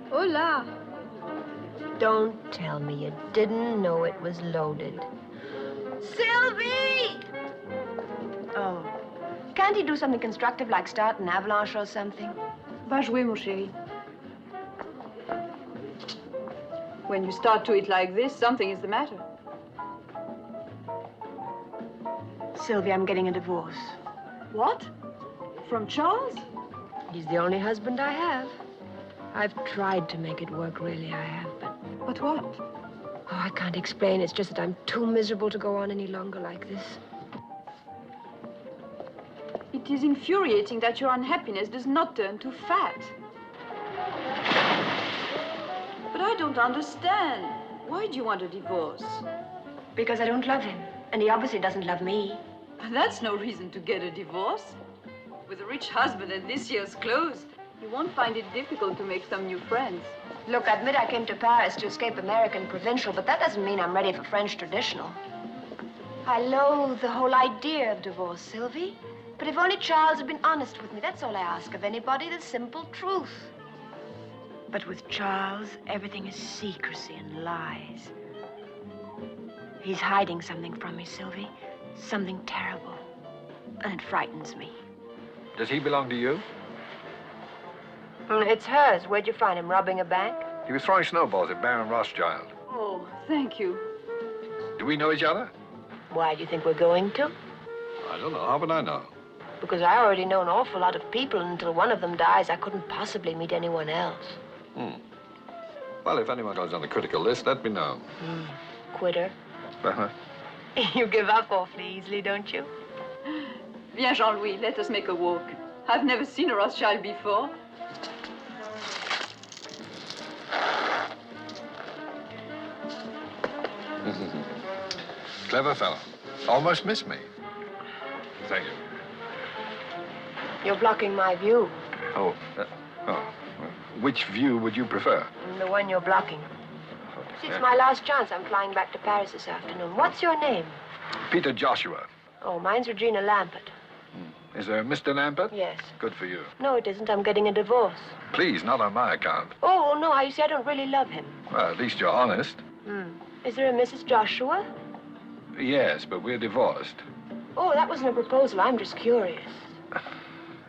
Hola. Don't tell me you didn't know it was loaded. Sylvie! Oh. Can't he do something constructive like start an avalanche or something? Va jouer, mon chéri. When you start to eat like this, something is the matter. Sylvie, I'm getting a divorce. What? From Charles? He's the only husband I have. I've tried to make it work, really, I have, but... But what? Oh, I can't explain. It's just that I'm too miserable to go on any longer like this. It is infuriating that your unhappiness does not turn to fat. But I don't understand. Why do you want a divorce? Because I don't love him, and he obviously doesn't love me. That's no reason to get a divorce. With a rich husband and this year's clothes, you won't find it difficult to make some new friends. Look, I admit I came to Paris to escape American provincial, but that doesn't mean I'm ready for French traditional. I loathe the whole idea of divorce, Sylvie. But if only Charles had been honest with me, that's all I ask of anybody, the simple truth. But with Charles, everything is secrecy and lies. He's hiding something from me, Sylvie. Something terrible. And it frightens me. Does he belong to you? It's hers. Where'd you find him? Robbing a bank? He was throwing snowballs at Baron Rothschild. Oh, thank you. Do we know each other? Why do you think we're going to? I don't know. How would I know? Because I already know an awful lot of people, and until one of them dies, I couldn't possibly meet anyone else. Well, if anyone goes on the critical list, let me know. Quitter. Uh-huh. You give up awfully easily, don't you? Viens, Jean-Louis, let us make a walk. I've never seen a Rothschild before. Clever fellow. Almost missed me. Thank you. You're blocking my view. Oh. Which view would you prefer? The one you're blocking. See, it's my last chance. I'm flying back to Paris this afternoon. What's your name? Peter Joshua. Oh, mine's Regina Lampert. Is there a Mr. Lampert? Yes. Good for you. No, it isn't. I'm getting a divorce. Please, not on my account. Oh, no, you see, I don't really love him. Well, at least you're honest. Is there a Mrs. Joshua? Yes, but we're divorced. Oh, that wasn't a proposal. I'm just curious.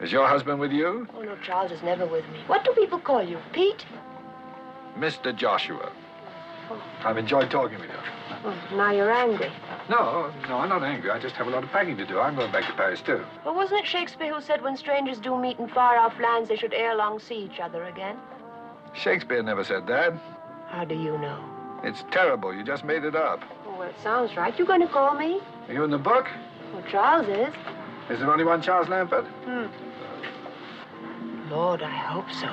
Is your husband with you? Oh, no, Charles is never with me. What do people call you? Pete? Mr. Joshua. I've enjoyed talking with you. Oh, now you're angry. No, I'm not angry. I just have a lot of packing to do. I'm going back to Paris, too. Well, wasn't it Shakespeare who said when strangers do meet in far-off lands, they should ere long see each other again? Shakespeare never said that. How do you know? It's terrible. You just made it up. Oh, well, it sounds right. You going to call me? Are you in the book? Well, Charles is. Is there only one Charles Lampert? Lord, I hope so.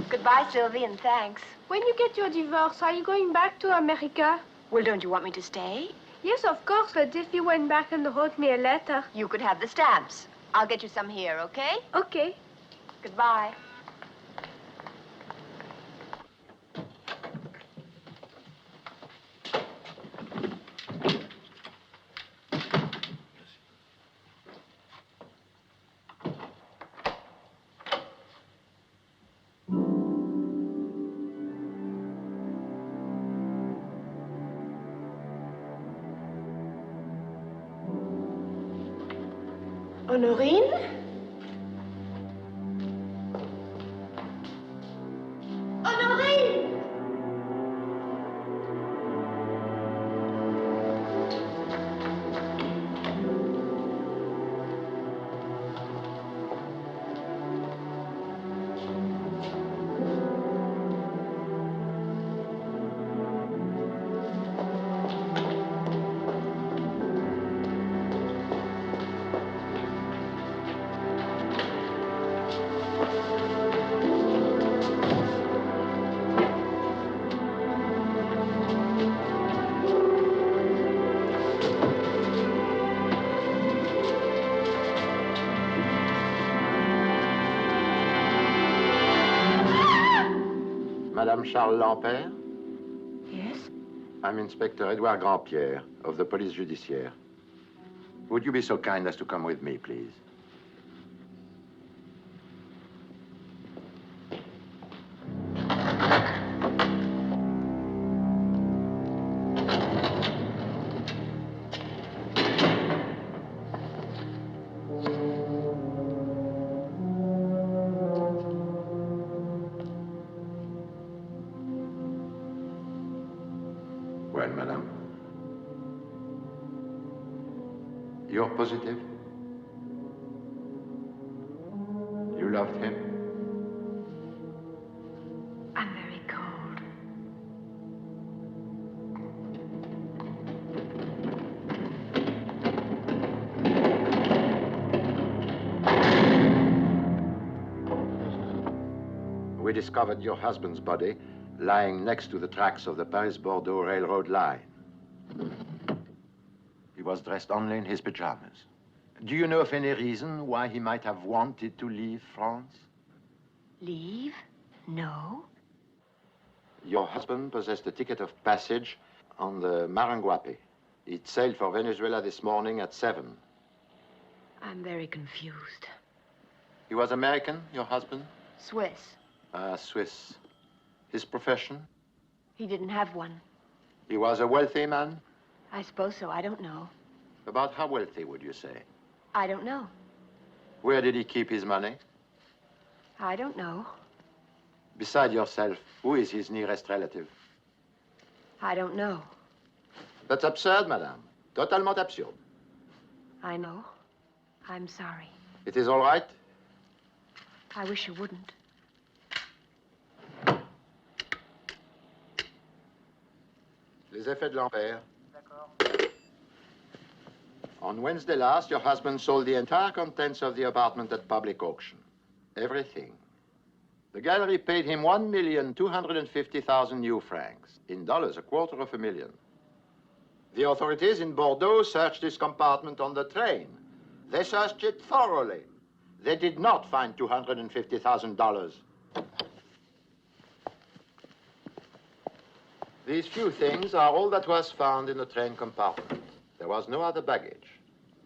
Goodbye, Sylvie, and thanks. When you get your divorce, are you going back to America? Well, don't you want me to stay? Yes, of course, but if you went back and wrote me a letter. You could have the stamps. I'll get you some here, okay? Okay. Goodbye. Honorine? Honorine! Madame Charles Lampert? Yes? I'm Inspector Edouard Grandpierre of the Police Judiciaire. Would you be so kind as to come with me, please? Well, madame. You're positive? You loved him? I'm very cold. We discovered your husband's body lying next to the tracks of the Paris-Bordeaux railroad line. He was dressed only in his pajamas. Do you know of any reason why he might have wanted to leave France? Leave? No. Your husband possessed a ticket of passage on the Maranguape. It sailed for Venezuela this morning at 7. I'm very confused. He was American, your husband? Swiss. Swiss. His profession? He didn't have one. He was a wealthy man? I suppose so. I don't know. About how wealthy, would you say? I don't know. Where did he keep his money? I don't know. Beside yourself, who is his nearest relative? I don't know. That's absurd, madame. Totalement absurde. I know. I'm sorry. It is all right? I wish you wouldn't. Les effets de l'ampère. On Wednesday last, your husband sold the entire contents of the apartment at public auction. Everything. The gallery paid him 1,250,000 new francs. In dollars, $250,000. The authorities in Bordeaux searched his compartment on the train. They searched it thoroughly. They did not find $250,000. These few things are all that was found in the train compartment. There was no other baggage.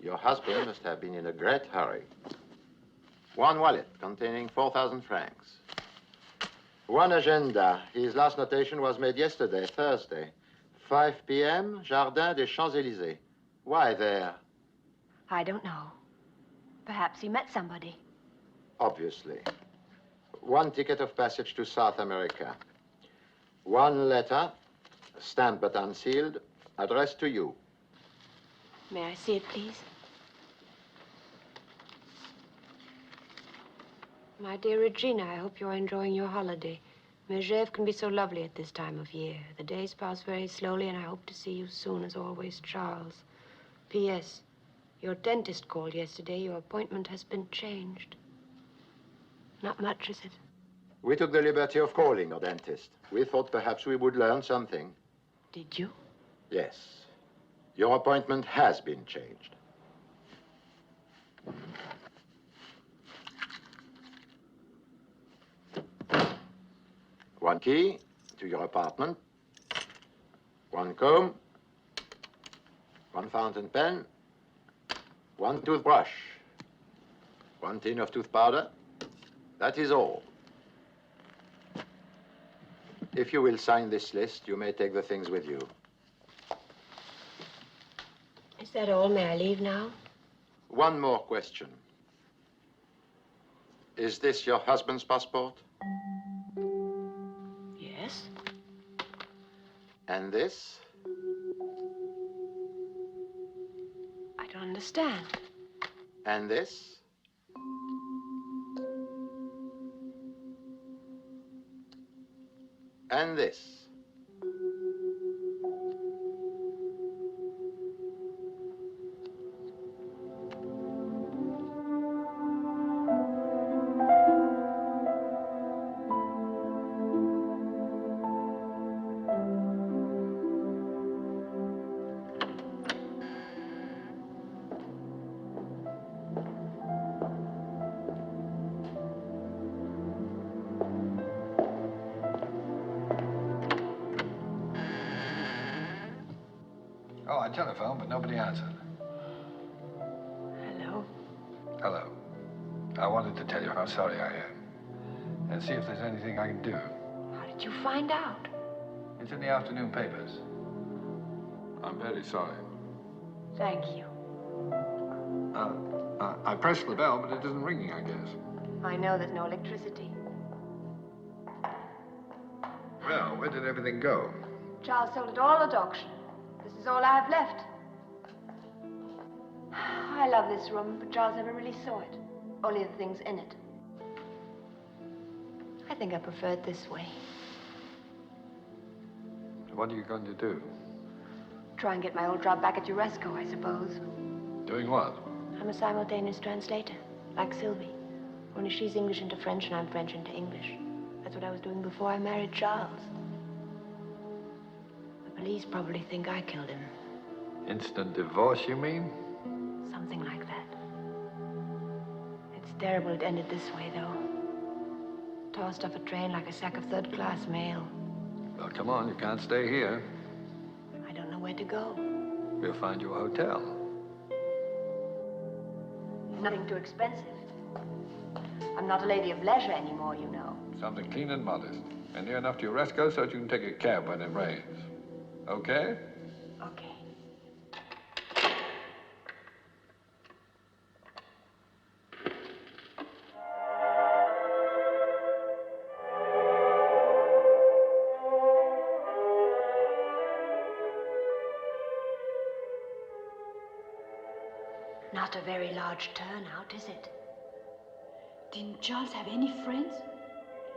Your husband must have been in a great hurry. One wallet containing 4,000 francs. One agenda. His last notation was made yesterday, Thursday. 5 p.m., Jardin des Champs-Élysées. Why there? I don't know. Perhaps he met somebody. Obviously. One ticket of passage to South America. One letter, stamped but unsealed, addressed to you. May I see it, please? My dear Regina, I hope you're enjoying your holiday. Megève can be so lovely at this time of year. The days pass very slowly, and I hope to see you soon, as always, Charles. P.S. Your dentist called yesterday. Your appointment has been changed. Not much, is it? We took the liberty of calling a dentist. We thought perhaps we would learn something. Did you? Yes. Your appointment has been changed. One key to your apartment. One comb. One fountain pen. One toothbrush. One tin of tooth powder. That is all. If you will sign this list, you may take the things with you. Is that all? May I leave now? One more question. Is this your husband's passport? Yes. And this? I don't understand. And this? And this? telephone, but nobody answered. Hello? Hello. I wanted to tell you how sorry I am. And see if there's anything I can do. How did you find out? It's in the afternoon papers. I'm very sorry. Thank you. I pressed the bell, but it isn't ringing, I guess. I know there's no electricity. Well, where did everything go? Charles sold it all at auction. This is all I have left. I love this room, but Charles never really saw it. Only the things in it. I think I prefer it this way. What are you going to do? Try and get my old job back at Uresco, I suppose. Doing what? I'm a simultaneous translator, like Sylvie. Only she's English into French and I'm French into English. That's what I was doing before I married Charles. The police probably think I killed him. Instant divorce, you mean? Something like that. It's terrible it ended this way, though. Tossed off a train like a sack of third-class mail. Well, come on, you can't stay here. I don't know where to go. We'll find you a hotel. Nothing too expensive. I'm not a lady of leisure anymore, you know. Something clean and modest. And near enough to Uresco so that you can take a cab when it rains. Okay? Okay. Not a very large turnout, is it? Didn't Charles have any friends?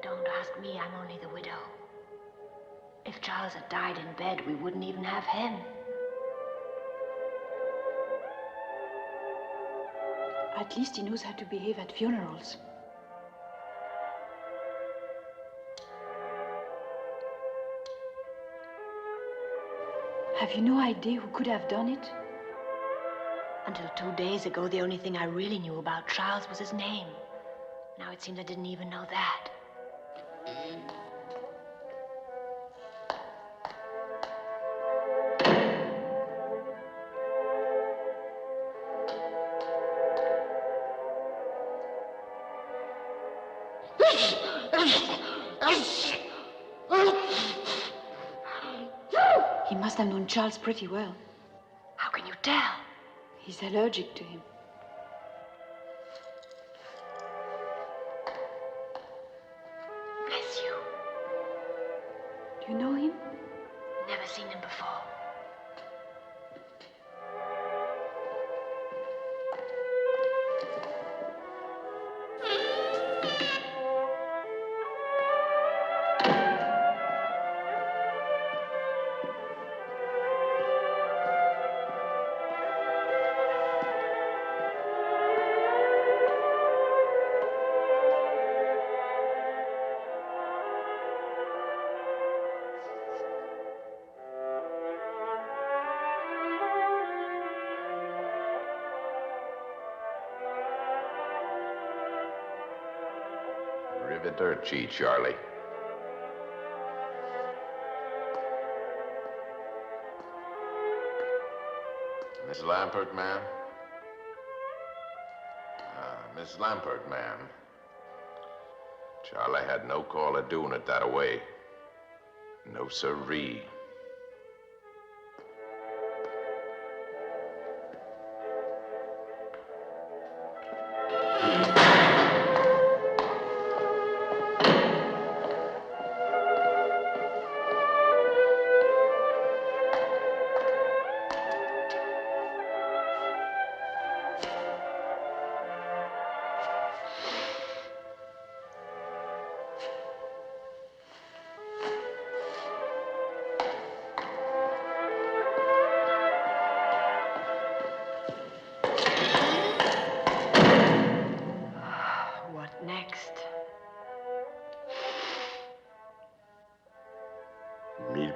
Don't ask me, I'm only the widow. If Charles had died in bed, we wouldn't even have him. At least he knows how to behave at funerals. Have you no idea who could have done it? Until 2 days ago, the only thing I really knew about Charles was his name. Now it seems I didn't even know that. He must have known Charles pretty well. How can you tell? He's allergic to him. Bless you. Do you know him? Never seen him before. Arrivederci, Charlie. Miss Lampert, ma'am? Miss Lampert, ma'am. Charlie had no call of doing it that way. No sirree.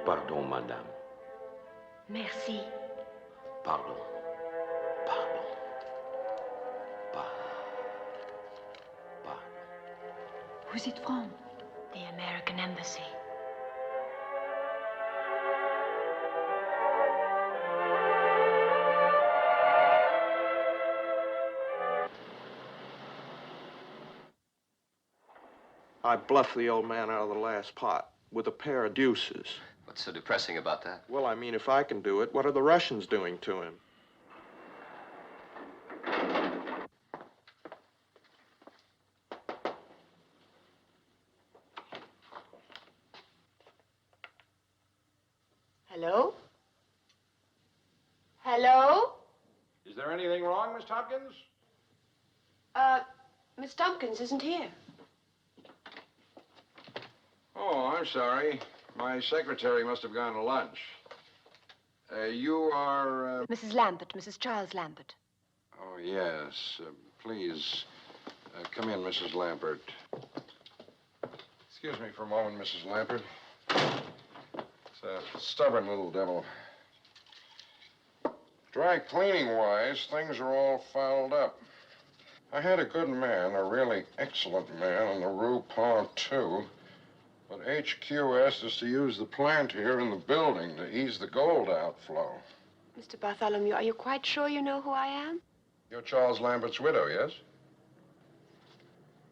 Pardon, madame. Merci. Pardon. Pardon. Pardon. Who's it from? The American Embassy. I bluffed the old man out of the last pot with a pair of deuces. What's so depressing about that? Well, I mean, if I can do it, what are the Russians doing to him? Hello? Hello? Is there anything wrong, Miss Tompkins? Miss Tompkins isn't here. Oh, I'm sorry. My secretary must have gone to lunch. You are, Mrs. Lambert, Mrs. Charles Lambert. Oh, yes. Please, come in, Mrs. Lambert. Excuse me for a moment, Mrs. Lambert. It's a stubborn little devil. Dry cleaning-wise, things are all fouled up. I had a good man, a really excellent man, on the Rue Pont, too. But HQ asked us to use the plant here in the building to ease the gold outflow. Mr. Bartholomew, are you quite sure you know who I am? You're Charles Lambert's widow, yes?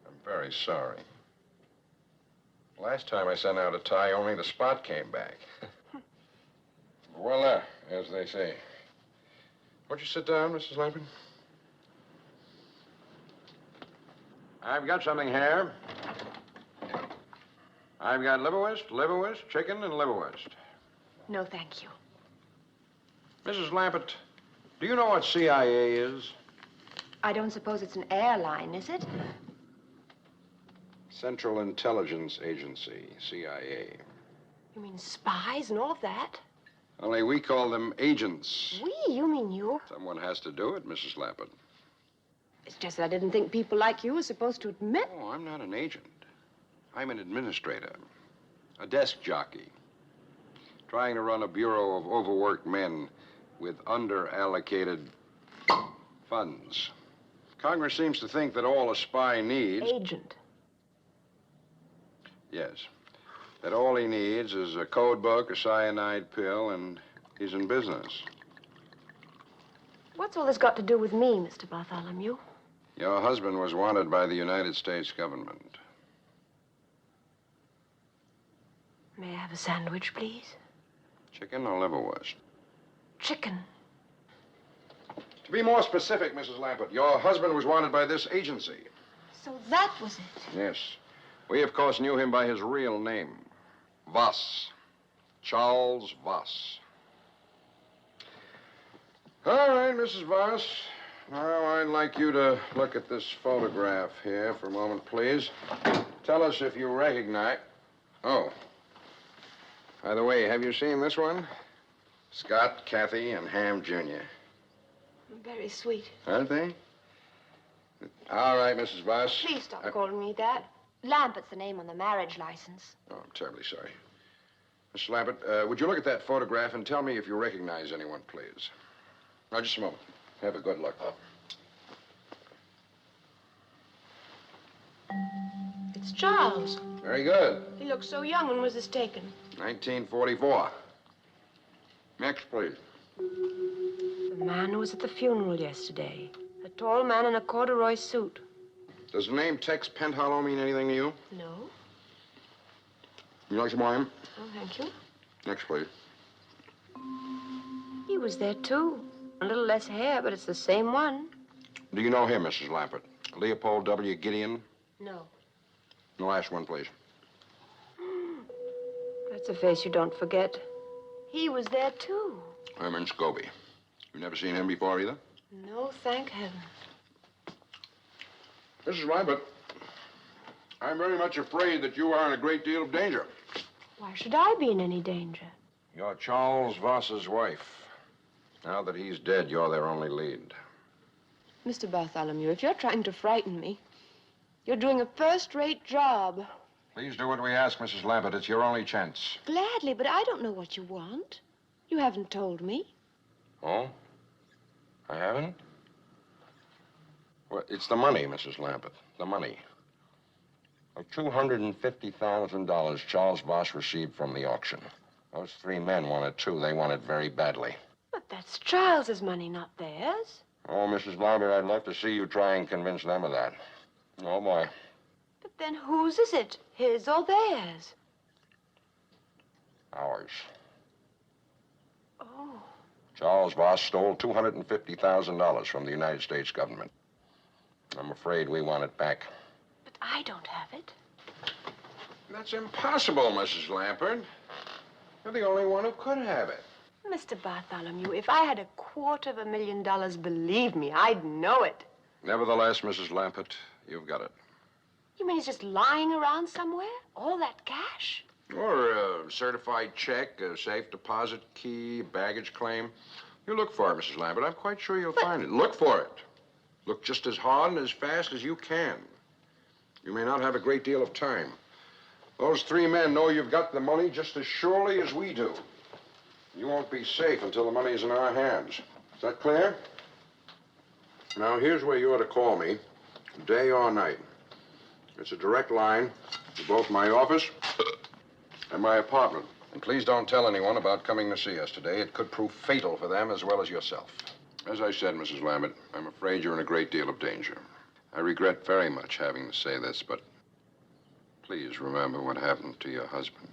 I'm very sorry. Last time I sent out a tie, only the spot came back. Voila, as they say. Won't you sit down, Mrs. Lambert? I've got something here. I've got liverwurst, chicken, and liverwurst. No, thank you. Mrs. Lambert, do you know what CIA is? I don't suppose it's an airline, is it? Central Intelligence Agency, CIA. You mean spies and all of that? Only we call them agents. We? You mean you? Someone has to do it, Mrs. Lambert. It's just that I didn't think people like you were supposed to admit. Oh, I'm not an agent. I'm an administrator, a desk jockey, trying to run a bureau of overworked men with under-allocated funds. Congress seems to think that all a spy needs... Agent. Yes. That all he needs is a code book, a cyanide pill, and he's in business. What's all this got to do with me, Mr. Bartholomew? Your husband was wanted by the United States government. May I have a sandwich, please? Chicken or liverwurst? Chicken. To be more specific, Mrs. Lambert, your husband was wanted by this agency. So that was it. Yes. We, of course, knew him by his real name. Voss. Charles Voss. All right, Mrs. Voss. Now, I'd like you to look at this photograph here for a moment, please. Tell us if you recognize... Oh. By the way, have you seen this one? Scott, Kathy, and Ham Jr. Very sweet. Aren't they? All right, Mrs. Voss. Please stop calling me that. Lambert's the name on the marriage license. Oh, I'm terribly sorry. Mr. Lambert, would you look at that photograph and tell me if you recognize anyone, please? Now, just a moment. Have a good look. It's Charles. Very good. He looks so young. When was this taken? 1944. Next, please. The man who was at the funeral yesterday. A tall man in a corduroy suit. Does the name Tex Penthollow mean anything to you? No. You like some wine? Oh, thank you. Next, please. He was there, too. A little less hair, but it's the same one. Do you know him, Mrs. Lambert? Leopold W. Gideon? No. The last one, please. That's a face you don't forget. He was there, too. Herman Scobie. You've never seen him before, either? No, thank heaven. Mrs. Lambert, I'm very much afraid that you are in a great deal of danger. Why should I be in any danger? You're Charles Voss's wife. Now that he's dead, you're their only lead. Mr. Bartholomew, if you're trying to frighten me, you're doing a first-rate job. Please do what we ask, Mrs. Lambert. It's your only chance. Gladly, but I don't know what you want. You haven't told me. Oh? I haven't? Well, it's the money, Mrs. Lambert. The money. Like $250,000 Charles Voss received from the auction. Those three men wanted too. They want it very badly. But that's Charles's money, not theirs. Oh, Mrs. Lambert, I'd love to see you try and convince them of that. Oh, boy. But Then whose is it? His or theirs? Ours. Oh. Charles Voss stole $250,000 from the United States government. I'm afraid we want it back. But I don't have it. That's impossible, Mrs. Lampert. You're the only one who could have it. Mr. Bartholomew, if I had $250,000, believe me, I'd know it. Nevertheless, Mrs. Lampert, you've got it. You mean he's just lying around somewhere? All that cash? Or a certified check, a safe deposit key, baggage claim. You look for it, Mrs. Lambert. I'm quite sure you'll find it. Look for it. Look just as hard and as fast as you can. You may not have a great deal of time. Those three men know you've got the money just as surely as we do. You won't be safe until the money's in our hands. Is that clear? Now, here's where you ought to call me, day or night. It's a direct line to both my office and my apartment. And please don't tell anyone about coming to see us today. It could prove fatal for them as well as yourself. As I said, Mrs. Lambert, I'm afraid you're in a great deal of danger. I regret very much having to say this, but please remember what happened to your husband.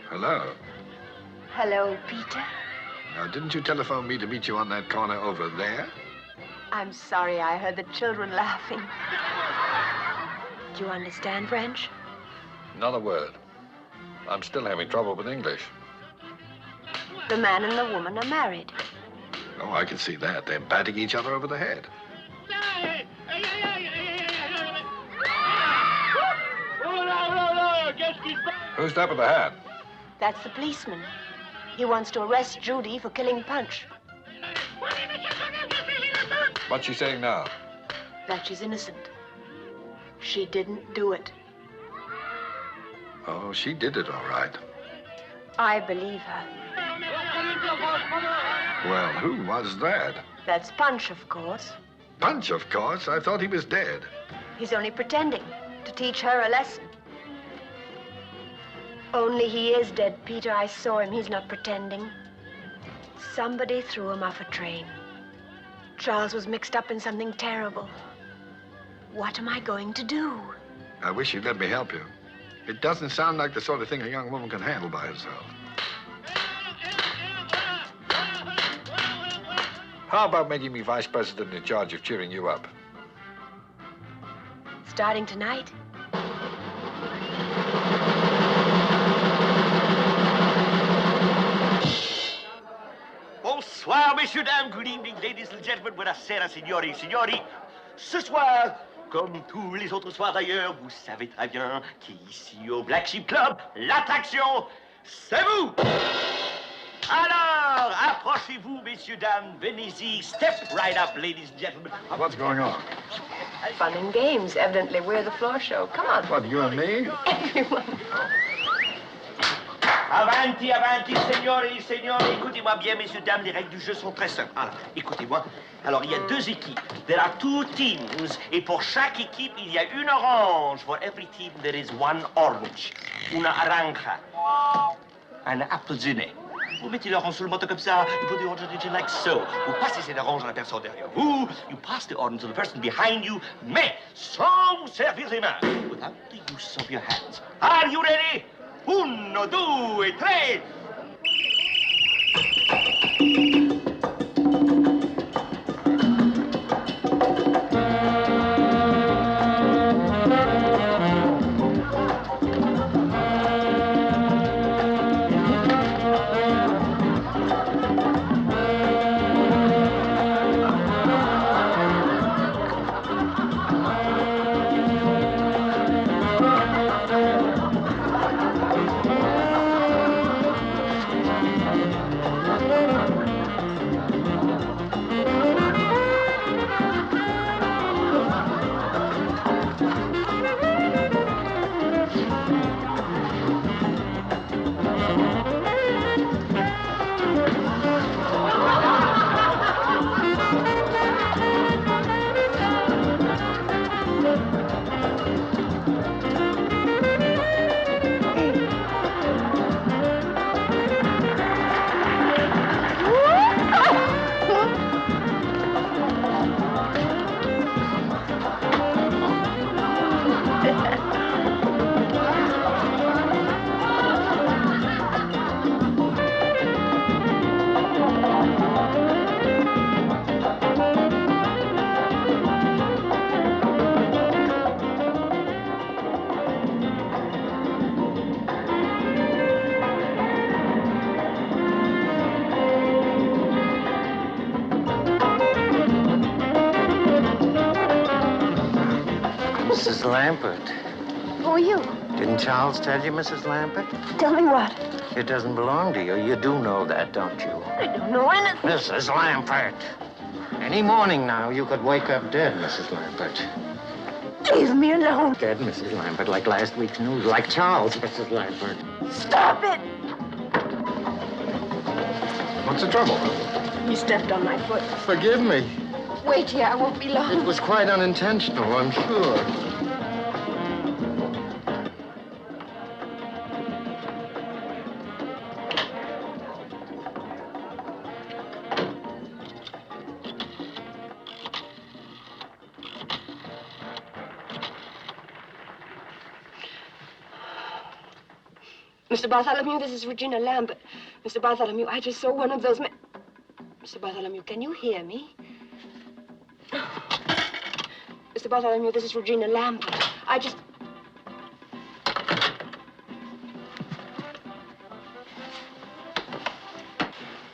Hello. Hello, Peter. Now, didn't you telephone me to meet you on that corner over there? I'm sorry I heard the children laughing. Do you understand French? Not a word. I'm still having trouble with English. The man and the woman are married. Oh, I can see that. They're batting each other over the head. Who's that with the hat? That's the policeman. He wants to arrest Judy for killing Punch. What's she saying now? That she's innocent. She didn't do it. Oh, she did it all right. I believe her. Well, who was that? That's Punch, of course. Punch, of course. I thought he was dead. He's only pretending to teach her a lesson. Only he is dead, Peter. I saw him. He's not pretending. Somebody threw him off a train. Charles was mixed up in something terrible. What am I going to do? I wish you'd let me help you. It doesn't sound like the sort of thing a young woman can handle by herself. How about making me vice president in charge of cheering you up? Starting tonight? Bonsoir, messieurs, dames. Good evening, ladies and gentlemen. Buonasera, signori, signori. Ce soir, comme tous les autres soirs d'ailleurs, vous savez très bien qu'ici au Black Sheep Club, l'attraction, c'est vous. Alors, approchez-vous, messieurs, dames. Venez-y. Step right up, ladies and gentlemen. What's going on? Fun and games. Evidently, we're the floor show. Come on. What, you and me? Everyone. Avanti, avanti, signori, signori. Écoutez-moi bien, messieurs, dames, les règles du jeu sont très simples. Alors, écoutez-moi. Alors, il y a deux équipes. There are two teams. Et pour chaque équipe, il y a une orange. For every team, there is one orange. Una naranja. Un appelsinet. Vous mettez l'orange sur le moto comme ça. You put the orange on the engine like so. Vous passez cette orange à la personne derrière vous. You pass the orange to the person behind you. Mais sans vous servir les mains. Without the use of your hands. Are you ready? 1, 2, 3. Mrs. Lambert. Who are you? Didn't Charles tell you, Mrs. Lambert? Tell me what? It doesn't belong to you. You do know that, don't you? I don't know anything. Mrs. Lambert. Any morning now, you could wake up dead, Mrs. Lambert. Leave me alone. Dead, Mrs. Lambert, like last week's news. Like Charles, Mrs. Lambert. Stop it! What's the trouble? He stepped on my foot. Forgive me. Wait here, I won't be long. It was quite unintentional, I'm sure. Mr. Bartholomew, this is Regina Lambert. Mr. Bartholomew, I just saw one of those men. Mr. Bartholomew, can you hear me? Mr. Bartholomew, this is Regina Lambert. I just...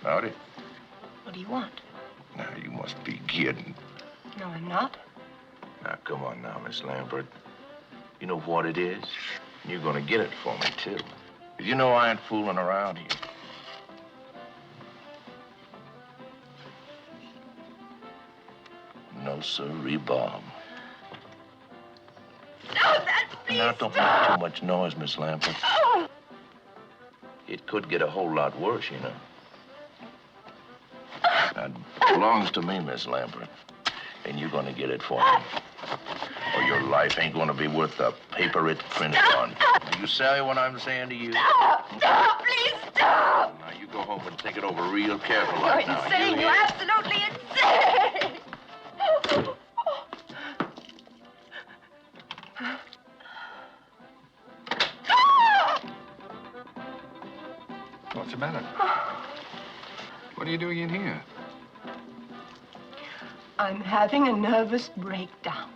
Howdy. What do you want? Now, you must be kidding. No, I'm not. Now, come on now, Miss Lambert. You know what it is? You're gonna get it for me, too. You know I ain't fooling around here. No, sirree, Bob. No, that please. Now, don't make too much noise, Miss Lambert. Oh. It could get a whole lot worse, you know. That belongs to me, Miss Lambert. And you're gonna get it for me. Or your life ain't gonna be worth the paper it's printed on. Do you say what I'm saying to you? Stop! Stop! Please stop! Now, you go home and think it over real careful You're right now. insane. You You're hear? absolutely insane. What's the matter? What are you doing in here? I'm having a nervous breakdown.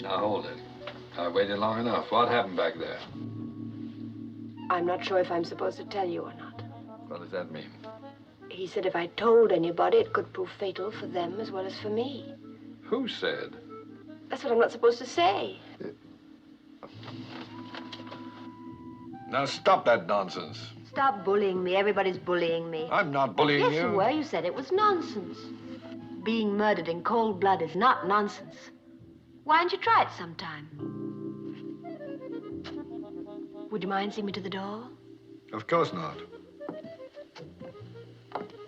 Now, hold it. I waited long enough. What happened back there? I'm not sure if I'm supposed to tell you or not. What does that mean? He said if I told anybody, it could prove fatal for them as well as for me. Who said? That's what I'm not supposed to say. Now, stop that nonsense. Stop bullying me. Everybody's bullying me. I'm not bullying Yes, you. you were. You said it was nonsense. Being murdered in cold blood is not nonsense. Why don't you try it sometime? Would you mind seeing me to the door? Of course not.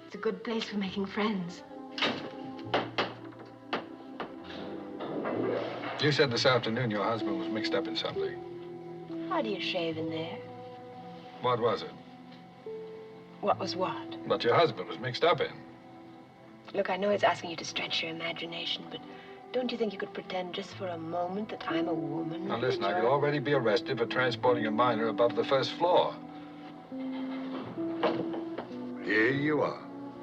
It's a good place for making friends. You said this afternoon your husband was mixed up in something. How do you shave in there? What was it? What was what? What your husband was mixed up in. Look, I know it's asking you to stretch your imagination, but don't you think you could pretend just for a moment that I'm a woman? Now, listen, I could already be arrested for transporting a minor above the first floor. Here you are.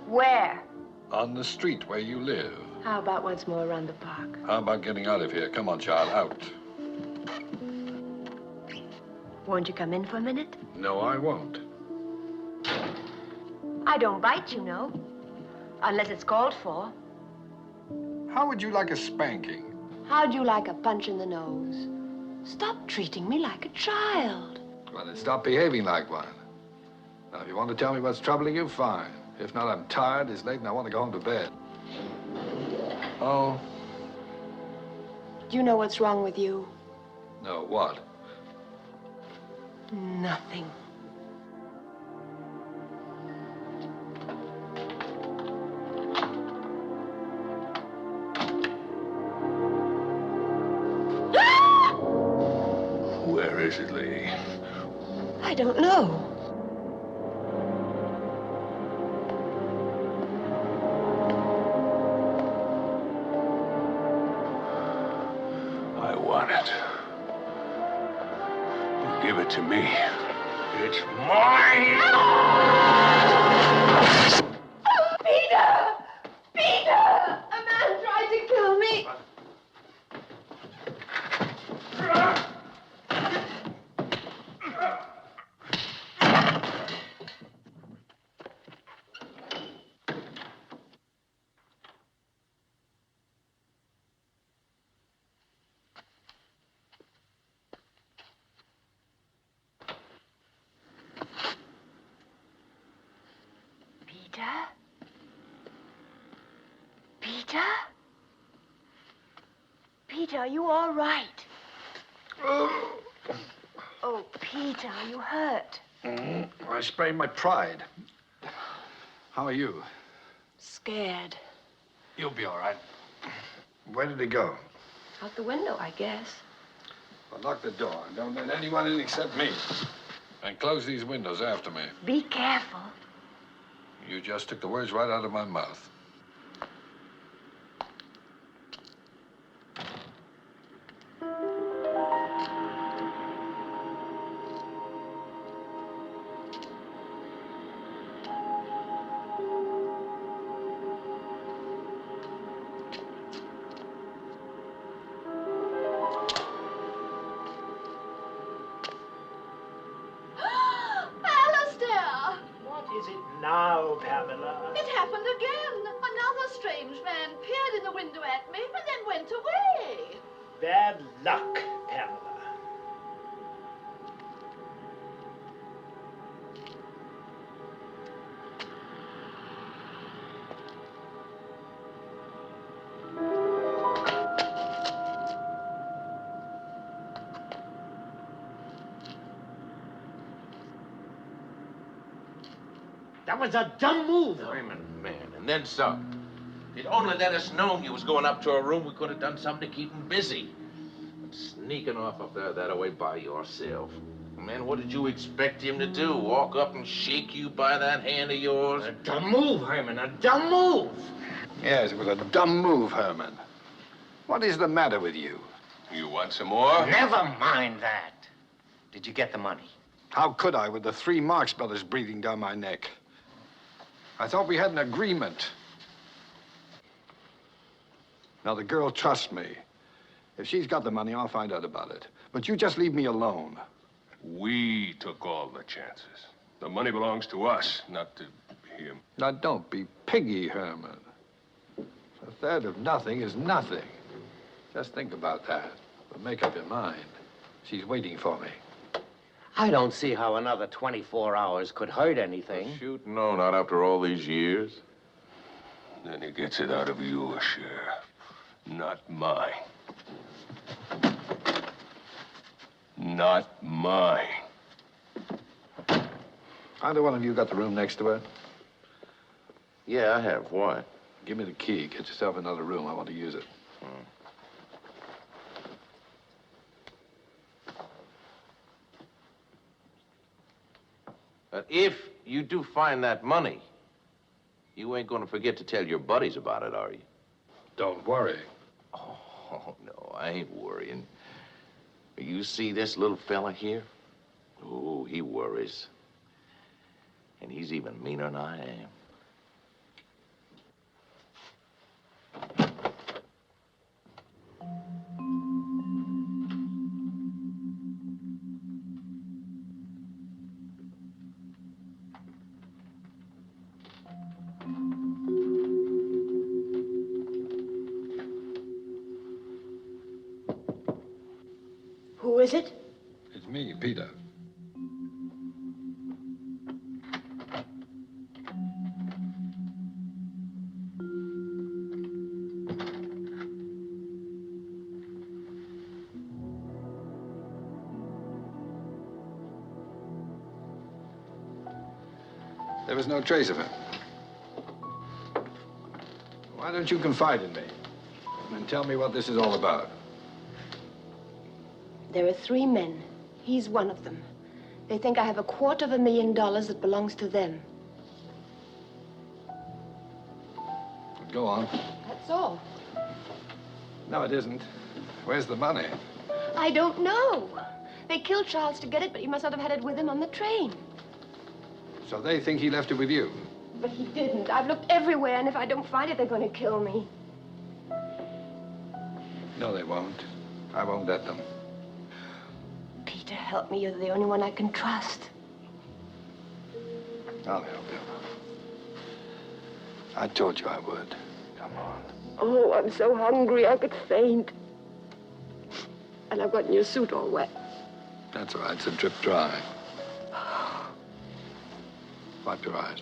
Where? On the street where you live. How about once more around the park? How about getting out of here? Come on, child, out. Won't you come in for a minute? No, I won't. I don't bite, you know. Unless it's called for. How would you like a spanking? How'd you like a punch in the nose? Stop treating me like a child. Well, then stop behaving like one. Now, if you want to tell me what's troubling you, fine. If not, I'm tired, it's late, and I want to go home to bed. Oh? Do you know what's wrong with you? No, what? Nothing. Where is it, lady? I don't know. I want it. You give it to me. It's mine! Peter! Peter! A man tried to kill me! Peter, are you all right? Oh, Peter, are you hurt? I sprained my pride. How are you? Scared. You'll be all right. Where did he go? Out the window, I guess. Well, lock the door. Don't let anyone in except me. And close these windows after me. Be careful. You just took the words right out of my mouth. Now, Pamela. It happened again. Another strange man peered in the window at me and then went away. Bad luck, Pamela. That was a dumb move. Raymond, man, and then some. If you'd only let us know you was going up to our room, we could have done something to keep him busy. But sneaking off up there that way by yourself. Man, what did you expect him to do? Walk up and shake you by that hand of yours? A dumb move, Herman, a dumb move. Yes, it was a dumb move, Herman. What is the matter with you? You want some more? Never mind that. Did you get the money? How could I with the 3 Marx Brothers breathing down my neck? I thought we had an agreement. Now, the girl trusts me. If she's got the money, I'll find out about it. But you just leave me alone. We took all the chances. The money belongs to us, not to him. Now, don't be piggy, Herman. A third of nothing is nothing. Just think about that. But make up your mind. She's waiting for me. I don't see how another 24 hours could hurt anything. Shoot, no, not after all these years. Then he gets it out of your share, not mine. Not mine. Either one of you got the room next to her? Yeah, I have. Why? Give me the key. Get yourself another room. I want to use it. But if you do find that money, you ain't gonna forget to tell your buddies about it, are you? Don't worry. Oh, no, I ain't worrying. You see this little fella here? Oh, he worries. And he's even meaner than I am. Who is it? It's me, Peter. There was no trace of him. Why don't you confide in me and tell me what this is all about? There are 3 men. He's one of them. They think I have $250,000 that belongs to them. Go on. That's all. No, it isn't. Where's the money? I don't know. They killed Charles to get it, but he must not have had it with him on the train. So they think he left it with you? But he didn't. I've looked everywhere, and if I don't find it, they're going to kill me. No, they won't. I won't let them. Peter, help me. You're the only one I can trust. I'll help you. I told you I would. Come on. Oh, I'm so hungry I could faint. And I've gotten your suit all wet. That's all right. It's a drip dry. Wipe your eyes.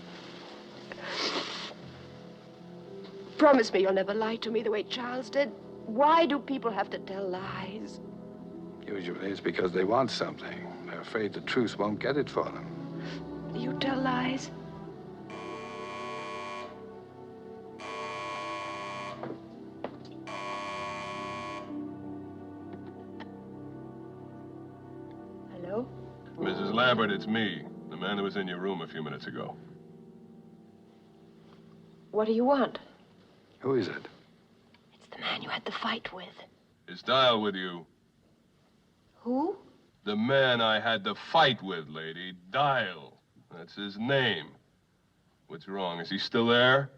Promise me you'll never lie to me the way Charles did. Why do people have to tell lies? Usually it's because they want something. They're afraid the truth won't get it for them. You tell lies? Hello? Mrs. Lambert, it's me, the man that was in your room a few minutes ago. What do you want? Who is it? It's the man you had the fight with. Is Dial with you? Who? The man I had the fight with, lady. Dial. That's his name. What's wrong? Is he still there?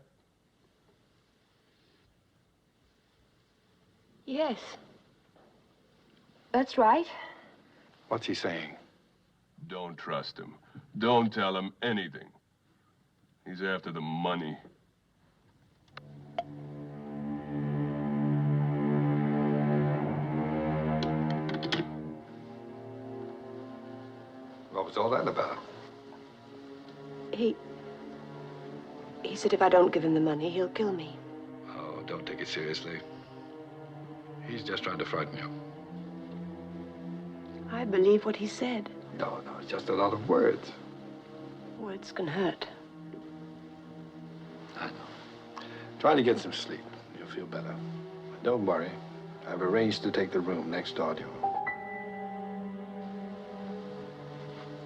Yes. That's right. What's he saying? Don't trust him. Don't tell him anything. He's after the money. What was all that about? He said if I don't give him the money, he'll kill me. Oh, don't take it seriously. He's just trying to frighten you. I believe what he said. No, it's just a lot of words. Words can hurt. I know. Try to get some sleep. You'll feel better. Don't worry. I've arranged to take the room next door to you.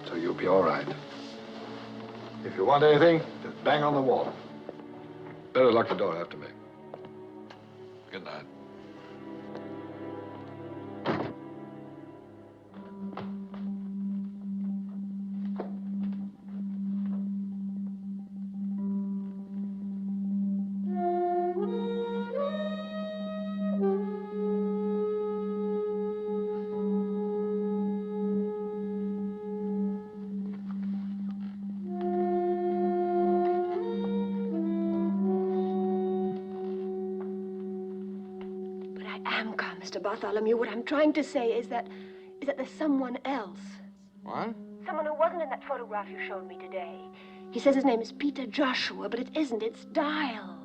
So you'll be all right. If you want anything, just bang on the wall. Better lock the door after me. Good night. Mr. Bartholomew, what I'm trying to say is that there's someone else. What? Someone who wasn't in that photograph you showed me today. He says his name is Peter Joshua, but it isn't. It's Dial.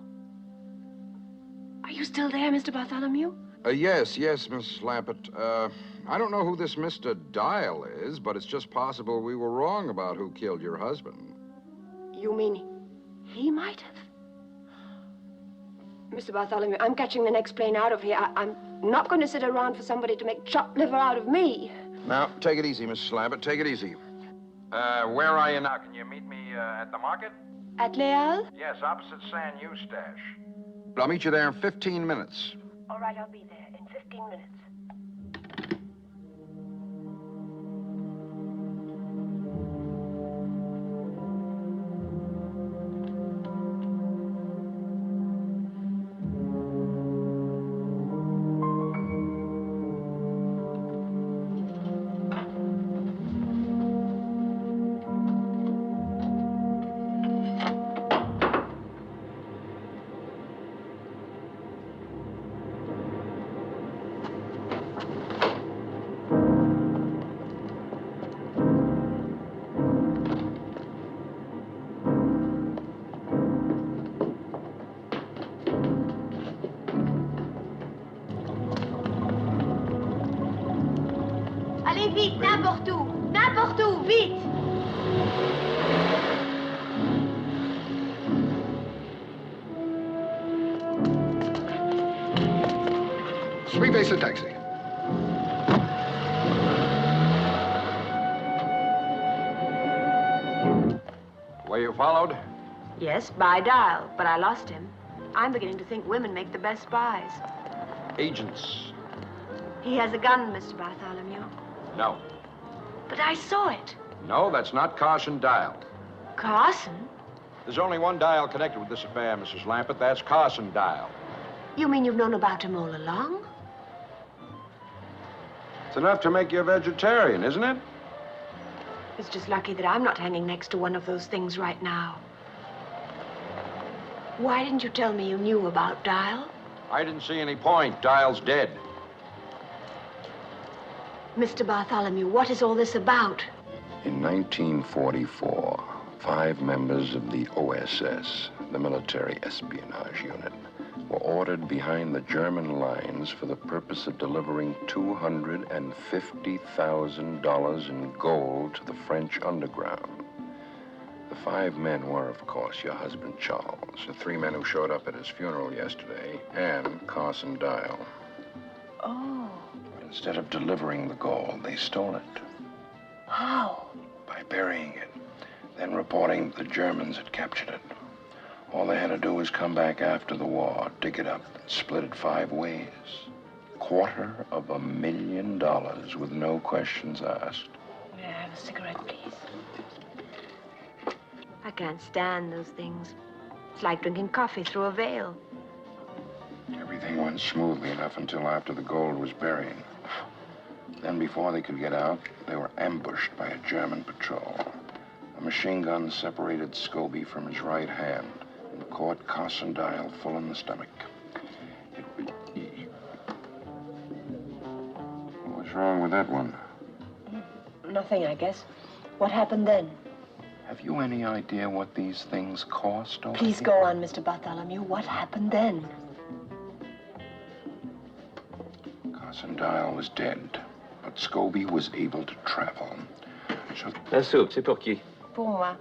Are you still there, Mr. Bartholomew? Yes, Mrs. Lambert. I don't know who this Mr. Dial is, but it's just possible we were wrong about who killed your husband. You mean he might have? Mr. Bartholomew, I'm catching the next plane out of here. I'm not going to sit around for somebody to make chopped liver out of me. Now, take it easy, Mrs. Lambert. Take it easy. Where are you now? Can you meet me at the market? At Leal? Yes, opposite San Eustache. I'll meet you there in 15 minutes. All right, I'll be there in 15 minutes. Allez vite, n'importe où, vite. Sweet face a taxi. Were you followed? Yes, by Dial, but I lost him. I'm beginning to think women make the best spies. Agents. He has a gun, Mr. Bartholomew. No. But I saw it. No, that's not Carson Dial. Carson? There's only one Dial connected with this affair, Mrs. Lambert. That's Carson Dial. You mean you've known about him all along? It's enough to make you a vegetarian, isn't it? It's just lucky that I'm not hanging next to one of those things right now. Why didn't you tell me you knew about Dial? I didn't see any point. Dial's dead. Mr. Bartholomew, what is all this about? In 1944, 5 members of the OSS, the Military Espionage Unit, were ordered behind the German lines for the purpose of delivering $250,000 in gold to the French underground. The 5 men were, of course, your husband, Charles, the 3 men who showed up at his funeral yesterday, and Carson Dial. Oh. Instead of delivering the gold, they stole it. How? By burying it, then reporting that the Germans had captured it. All they had to do was come back after the war, dig it up, and split it 5 ways. $250,000 with no questions asked. May I have a cigarette, please? I can't stand those things. It's like drinking coffee through a veil. Everything went smoothly enough until after the gold was buried. Then before they could get out, they were ambushed by a German patrol. A machine gun separated Scobie from his right hand and caught Carson Dial full in the stomach. What's wrong with that one? Nothing, I guess. What happened then? Have you any idea what these things cost over Please here? go on, Mr. Bartholomew. What happened then? Carson Dial was dead, but Scobie was able to travel. So... La soupe, c'est pour qui? Pour moi.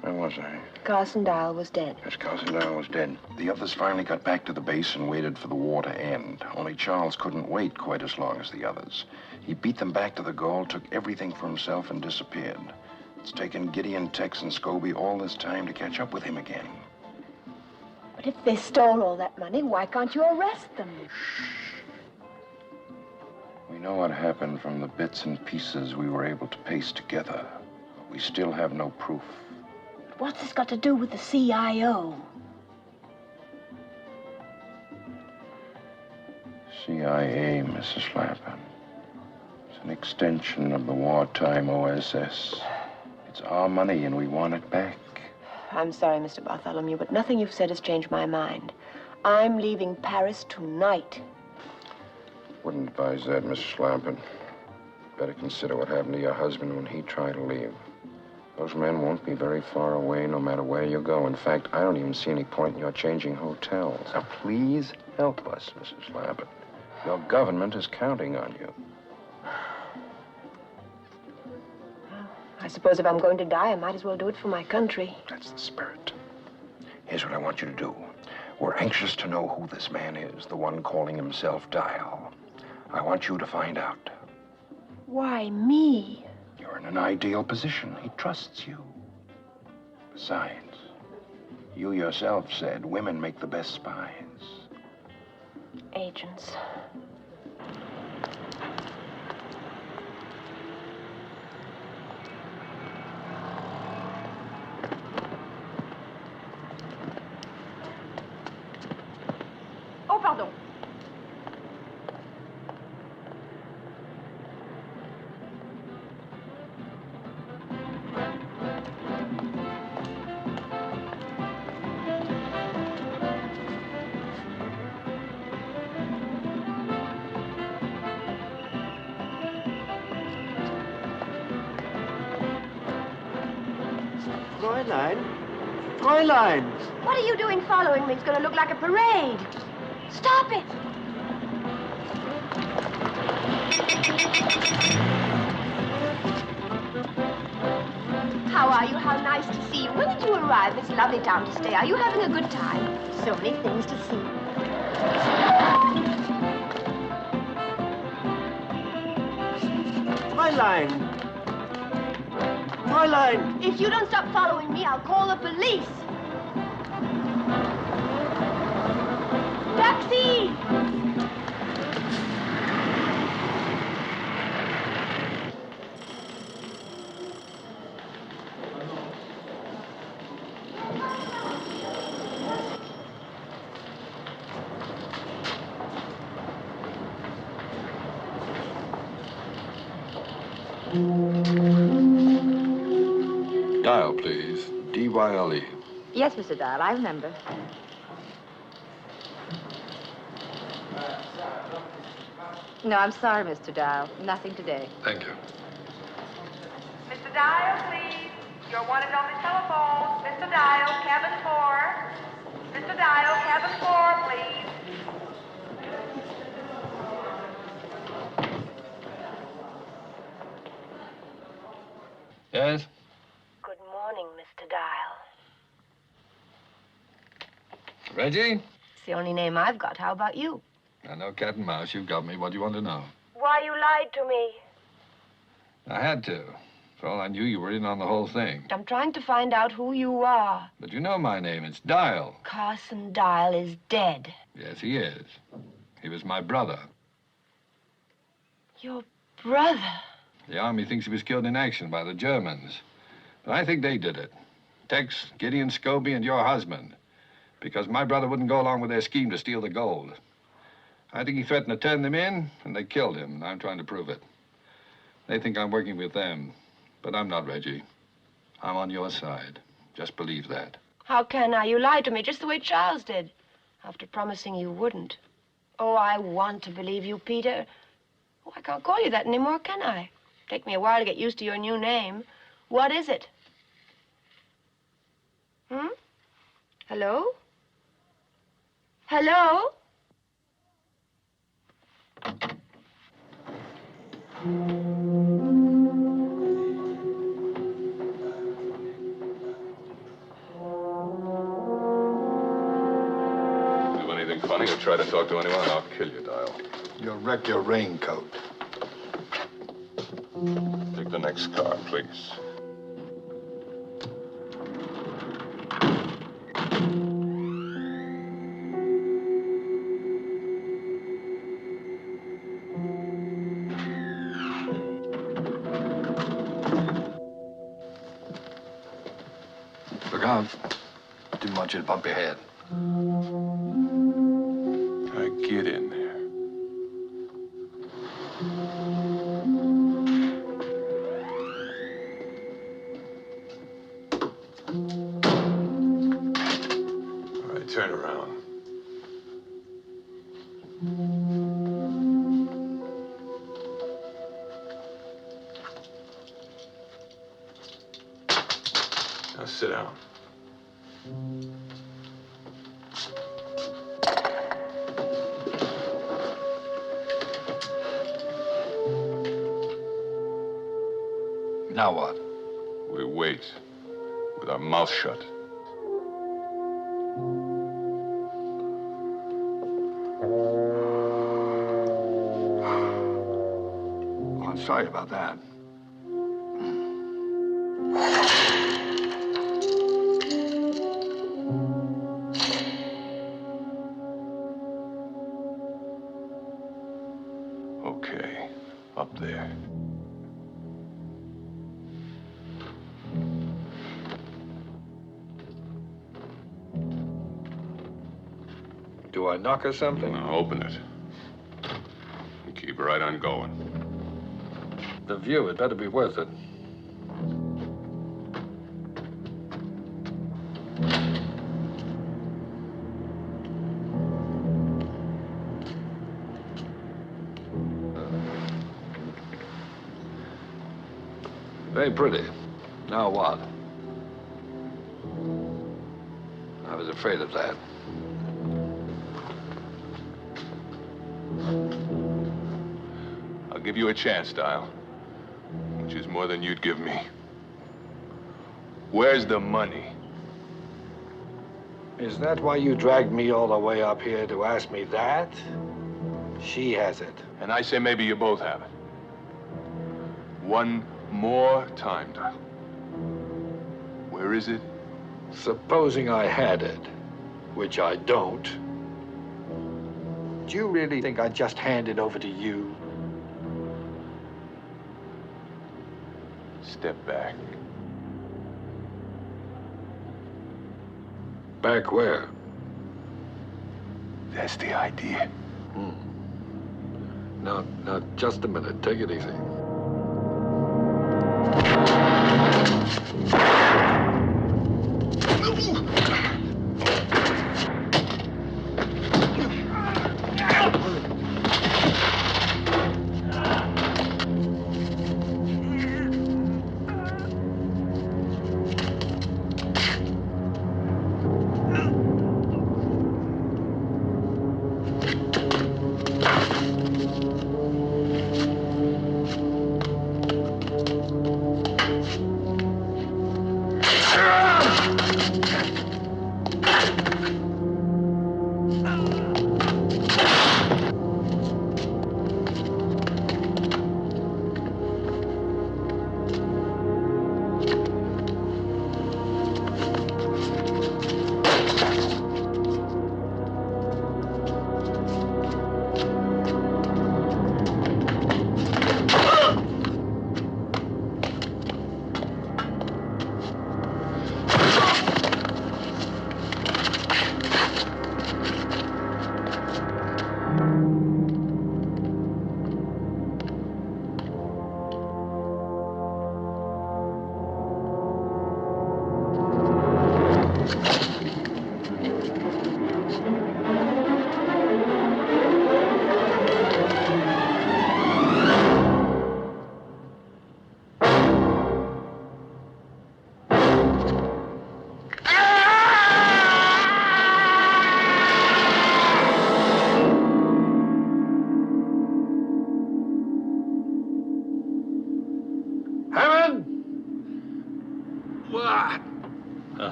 Where was I? Carson Dial was dead. Yes, Carson Dial was dead. The others finally got back to the base and waited for the war to end. Only Charles couldn't wait quite as long as the others. He beat them back to the gold, took everything for himself, and disappeared. It's taken Gideon, Tex, and Scobie all this time to catch up with him again. But if they stole all that money, why can't you arrest them? We know what happened from the bits and pieces we were able to paste together. But we still have no proof. What's this got to do with the CIO? CIA, Mrs. Lappin. It's an extension of the wartime OSS. It's our money and we want it back. I'm sorry, Mr. Bartholomew, but nothing you've said has changed my mind. I'm leaving Paris tonight. Wouldn't advise that, Mrs. Lappin. Better consider what happened to your husband when he tried to leave. Those men won't be very far away no matter where you go. In fact, I don't even see any point in your changing hotels. Now, please help us, Mrs. Lappin. Your government is counting on you. I suppose if I'm going to die, I might as well do it for my country. That's the spirit. Here's what I want you to do. We're anxious to know who this man is, the one calling himself Dial. I want you to find out. Why me? You're in an ideal position. He trusts you. Besides, you yourself said women make the best spies. Agents. Oh, pardon. Fräulein! What are you doing following me? It's going to look like a parade. Stop it! How are you? How nice to see you. When did you arrive? It's a lovely town to stay. Are you having a good time? So many things to see. Fräulein! Fräulein! If you don't stop following me, I'll call the police. Taxi! Dial, please. D-Y-L-E. Yes, Mr. Dial, I remember. No, I'm sorry, Mr. Dial. Nothing today. Thank you. Mr. Dial, please. Your one and only telephone. Mr. Dial, cabin 4. Mr. Dial, cabin 4, please. Yes? Good morning, Mr. Dial. Reggie? It's the only name I've got. How about you? I know cat and mouse. You've got me. What do you want to know? Why you lied to me. I had to. For all I knew, you were in on the whole thing. I'm trying to find out who you are. But you know my name. It's Dial. Carson Dial is dead. Yes, he is. He was my brother. Your brother? The Army thinks he was killed in action by the Germans. But I think they did it. Tex, Gideon Scobie, and your husband. Because my brother wouldn't go along with their scheme to steal the gold. I think he threatened to turn them in, and they killed him, and I'm trying to prove it. They think I'm working with them, but I'm not, Reggie. I'm on your side. Just believe that. How can I? You lied to me just the way Charles did, after promising you wouldn't. Oh, I want to believe you, Peter. Oh, I can't call you that anymore, can I? Take me a while to get used to your new name. What is it? Hello? Hello? Do anything funny or try to talk to anyone, I'll kill you, Dial. You'll wreck your raincoat. Take the next car, please. Look out. Didn't want you to bump your head. Get in there. All right, turn around. Now sit down. Now what? We wait with our mouth shut. Oh, I'm sorry about that. Okay, up there. Do I knock or something? Now open it. And keep right on going. The view, it better be worth it. Very pretty. Now what? I was afraid of that. I'll give you a chance, Dial. Which is more than you'd give me. Where's the money? Is that why you dragged me all the way up here to ask me that? She has it. And I say maybe you both have it. One more time, Dial. Where is it? Supposing I had it, which I don't, do you really think I'd just hand it over to you? Step back. Back where? That's the idea. Now, just a minute. Take it easy.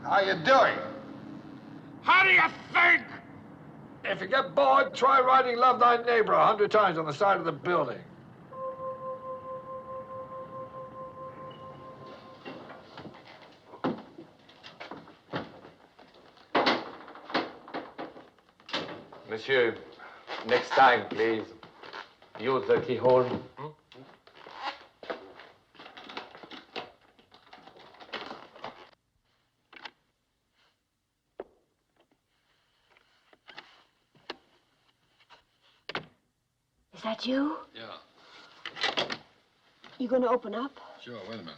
How you doing? How do you think? If you get bored, try writing Love Thy Neighbor 100 times on the side of the building. Monsieur, next time, please, use the keyhole. Is that you? Yeah. You going to open up? Sure, wait a minute.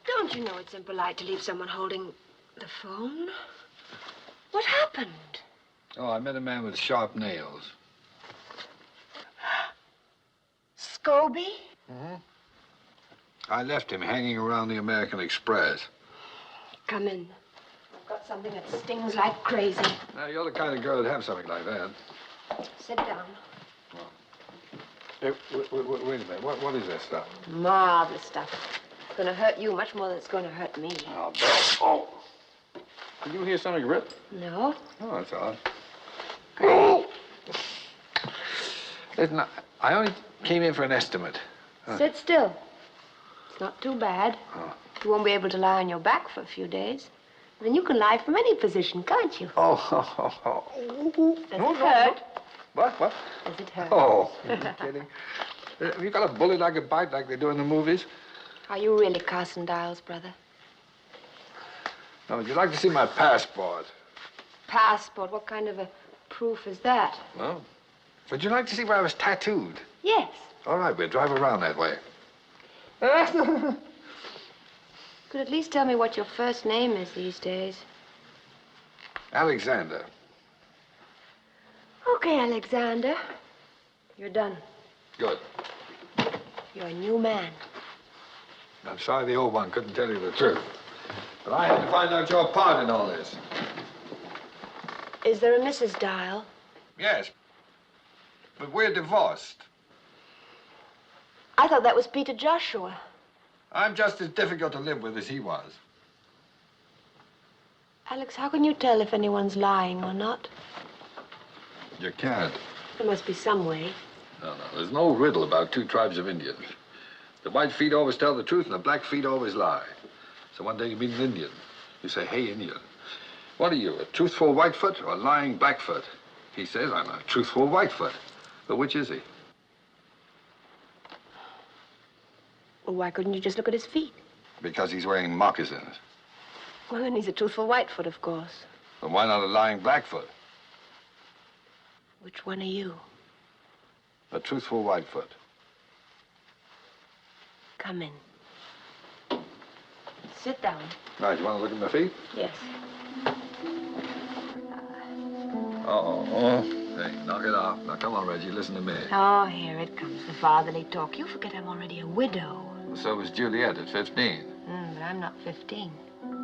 Don't you know it's impolite to leave someone holding the phone? What happened? Oh, I met a man with sharp nails. Scobie? Mm-hmm. I left him hanging around the American Express. Come in. I've got something that stings like crazy. Now, you're the kind of girl that'd have something like that. Sit down. Hey, wait a minute. What is that stuff? Marvelous stuff. It's going to hurt you much more than it's going to hurt me. Oh, Bill. Oh. Did you hear something rip? No. Oh, that's odd. Oh. Listen, I only came in for an estimate. Sit still. It's not too bad. Oh. You won't be able to lie on your back for a few days. Then you can lie from any position, can't you? Oh. Does it hurt? What? Does it hurt? Oh, are you kidding? Have you got a bullet I could bite like they do in the movies? Are you really Carson Dial's brother? No, would you like to see my passport? Passport? What kind of a proof is that? Well, would you like to see where I was tattooed? Yes. All right, we'll drive around that way. Could at least tell me what your first name is these days. Alexander. Okay, Alexander. You're done. Good. You're a new man. I'm sorry the old one couldn't tell you the truth. But I had to find out your part in all this. Is there a Mrs. Dial? Yes. But we're divorced. I thought that was Peter Joshua. I'm just as difficult to live with as he was. Alex, how can you tell if anyone's lying or not? You can't. There must be some way. No. There's no riddle about two tribes of Indians. The white feet always tell the truth and the black feet always lie. So one day you meet an Indian. You say, hey, Indian. What are you, a truthful Whitefoot or a lying Blackfoot? He says, I'm a truthful Whitefoot. But which is he? Well, why couldn't you just look at his feet? Because he's wearing moccasins. Well, then he's a truthful Whitefoot, of course. But why not a lying Blackfoot? Which one are you? A truthful Whitefoot. Come in. Sit down. Right, you want to look at my feet? Yes. Uh-oh. Hey, knock it off. Now, come on, Reggie, listen to me. Oh, here it comes, the fatherly talk. You forget I'm already a widow. So was Juliet at 15. But I'm not 15.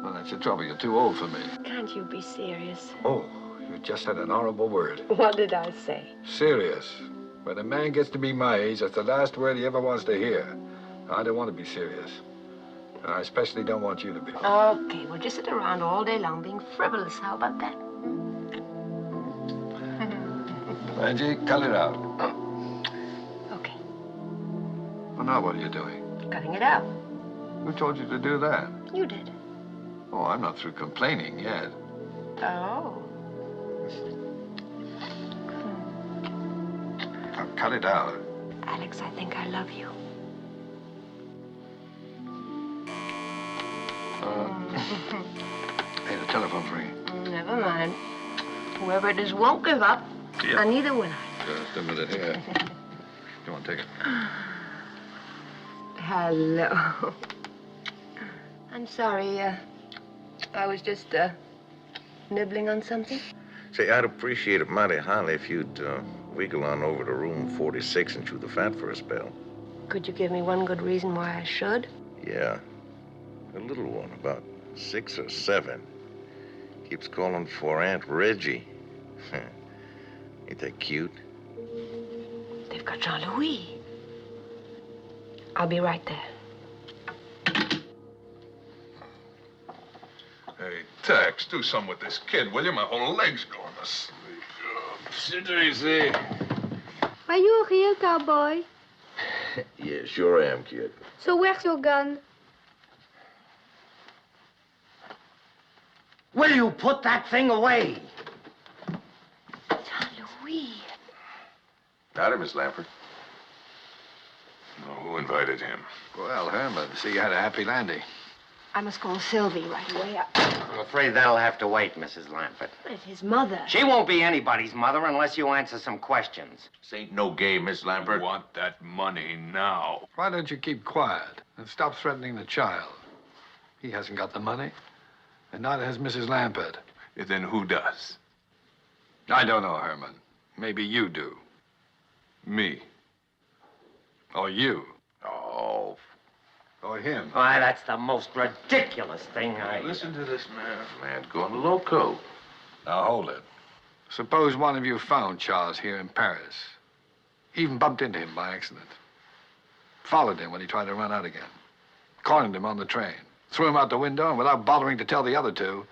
Well, that's the trouble. You're too old for me. Can't you be serious? Oh, you just said an horrible word. What did I say? Serious. When a man gets to be my age, that's the last word he ever wants to hear. I don't want to be serious. And I especially don't want you to be. Okay, we'll just sit around all day long being frivolous. How about that? Reggie, cut it out. Okay. Well, now what are you doing? Cutting it out. Who told you to do that? You did. Oh, I'm not through complaining yet. Oh. Now, cut it out. Alex, I think I love you. Hey, the telephone's ringing. Never mind. Whoever it is won't give up, Yeah. and neither will I. Just a minute here. Come on, take it. Hello. I'm sorry, I was just, nibbling on something. Say, I'd appreciate it mighty highly if you'd wiggle on over to room 46 and chew the fat for a spell. Could you give me one good reason why I should? Yeah. A little one, about 6 or 7. Keeps calling for Aunt Reggie. Ain't that cute? They've got Jean-Louis. I'll be right there. Hey, Tex, do something with this kid, will you? My whole leg's going to sleep. Sit easy. Are you a real cowboy? Yeah, sure am, kid. So where's your gun? Will you put that thing away? Jean-Louis. Howdy, Miss Lampert. Oh, who invited him? Well, Herman, see you had a happy landing. I must call Sylvie right away. I'm afraid that'll have to wait, Mrs. Lampert. It's his mother. She won't be anybody's mother unless you answer some questions. This ain't no game, Miss Lambert. I want that money now. Why don't you keep quiet and stop threatening the child? He hasn't got the money, and neither has Mrs. Lampert. Then who does? I don't know, Herman. Maybe you do. Me. Or you. Oh. Or him. Why, that's the most ridiculous thing I... Listen to this man going loco. Now, hold it. Suppose one of you found Charles here in Paris. Even bumped into him by accident. Followed him when he tried to run out again. Cornered him on the train. Threw him out the window, and without bothering to tell the other two,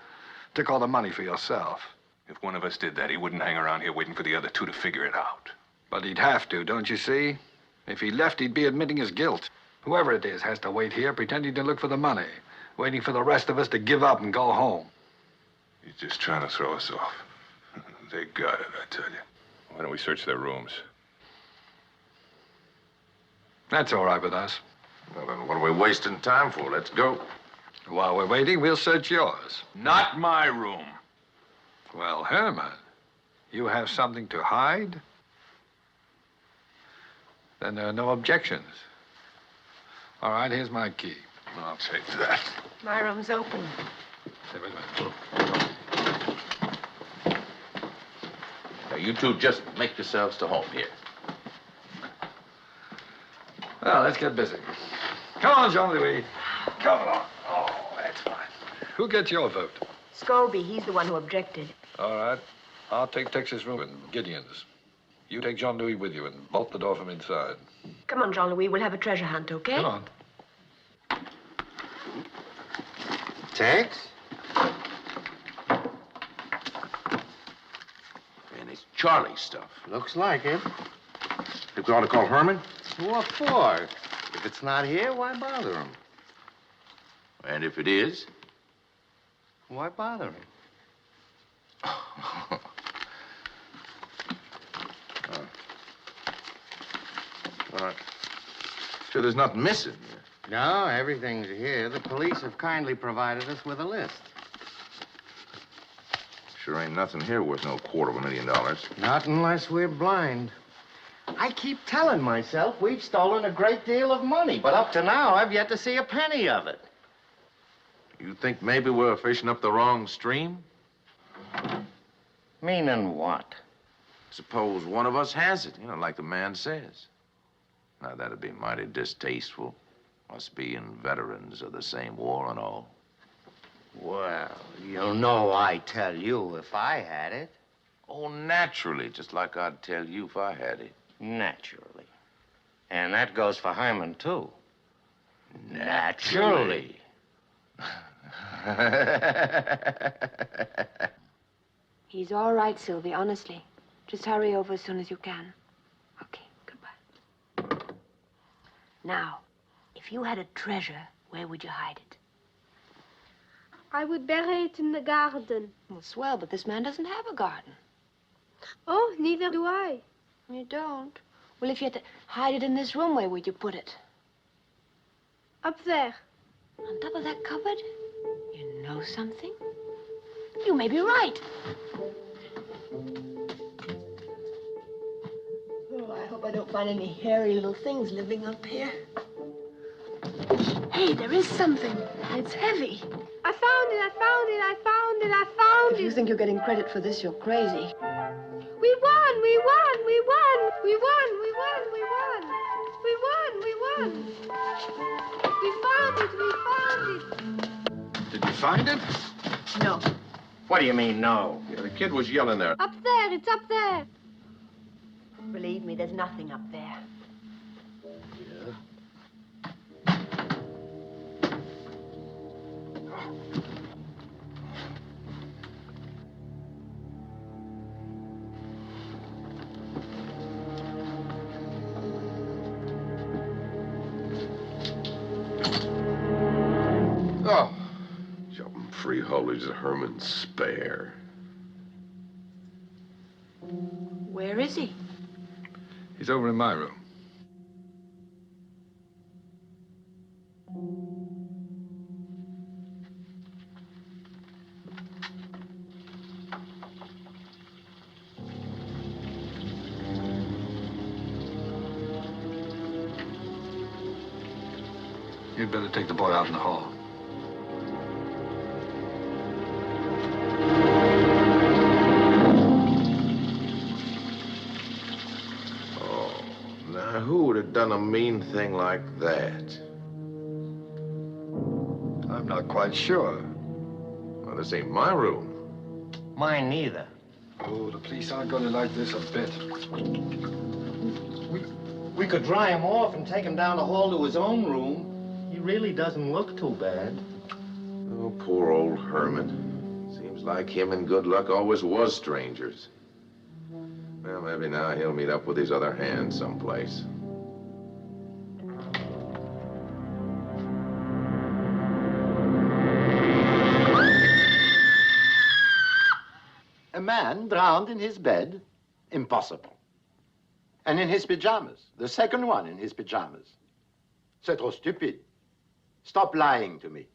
took all the money for yourself. If one of us did that, he wouldn't hang around here waiting for the other two to figure it out. But he'd have to, don't you see? If he left, he'd be admitting his guilt. Whoever it is has to wait here, pretending to look for the money, waiting for the rest of us to give up and go home. He's just trying to throw us off. They got it, I tell you. Why don't we search their rooms? That's all right with us. Well, then what are we wasting time for? Let's go. While we're waiting, we'll search yours. Not my room. Well, Herman, you have something to hide? Then there are no objections. All right, here's my key. I'll take that. My room's open. Say, wait a minute. Now, you two just make yourselves to home here. Well, let's get busy. Come on, Jean-Louis. Come on. Oh, that's fine. Who gets your vote? Scobie, he's the one who objected. All right. I'll take Tex's room and Gideon's. You take Jean-Louis with you and bolt the door from inside. Come on, Jean-Louis, we'll have a treasure hunt, okay? Come on. Tex? And it's Charlie's stuff. Looks like it. Think we ought to call Herman? What for? If it's not here, why bother him? And if it is? Why bother him? All right. Sure there's nothing missing. No, everything's here. The police have kindly provided us with a list. Sure ain't nothing here worth no $250,000. Not unless we're blind. I keep telling myself we've stolen a great deal of money, but up to now, I've yet to see a penny of it. You think maybe we're fishing up the wrong stream? Meaning what? Suppose one of us has it, like the man says. Now, that'd be mighty distasteful, us being veterans of the same war and all. Well, you know I'd tell you if I had it. Oh, naturally, just like I'd tell you if I had it. Naturally. And that goes for Herman, too. Naturally. He's all right, Sylvie, honestly. Just hurry over as soon as you can. Okay, goodbye. Now, if you had a treasure, where would you hide it? I would bury it in the garden. Well, swell, but this man doesn't have a garden. Oh, neither do I. You don't? Well, if you had to hide it in this room, where would you put it? Up there. On top of that cupboard? You know something? You may be right. hope I don't find any hairy little things living up here. Hey, there is something. It's heavy. I found it, I found it, I found it, I found If you think you're getting credit for this, you're crazy. We won, we won, we won, we won, we won, we won. We won, we won. We found it, we found it. Did you find it? No. What do you mean, no? Yeah, the kid was yelling there. Up there, it's up there. Believe me, there's nothing up there. Oh, jumping freeholders of Herman's spare. Where is he? He's over in my room. You'd better take the boy out in the hall. Now, who would have done a mean thing like that? I'm not quite sure. Well, this ain't my room. Mine neither. Oh, the police aren't going to like this a bit. We could dry him off and take him down the hall to his own room. He really doesn't look too bad. Oh, poor old Herman. Seems like him and Good Luck always was strangers. Well, maybe now he'll meet up with his other hand someplace. A man drowned in his bed? Impossible. And in his pajamas. The second one in his pajamas. C'est trop stupid. Stop lying to me.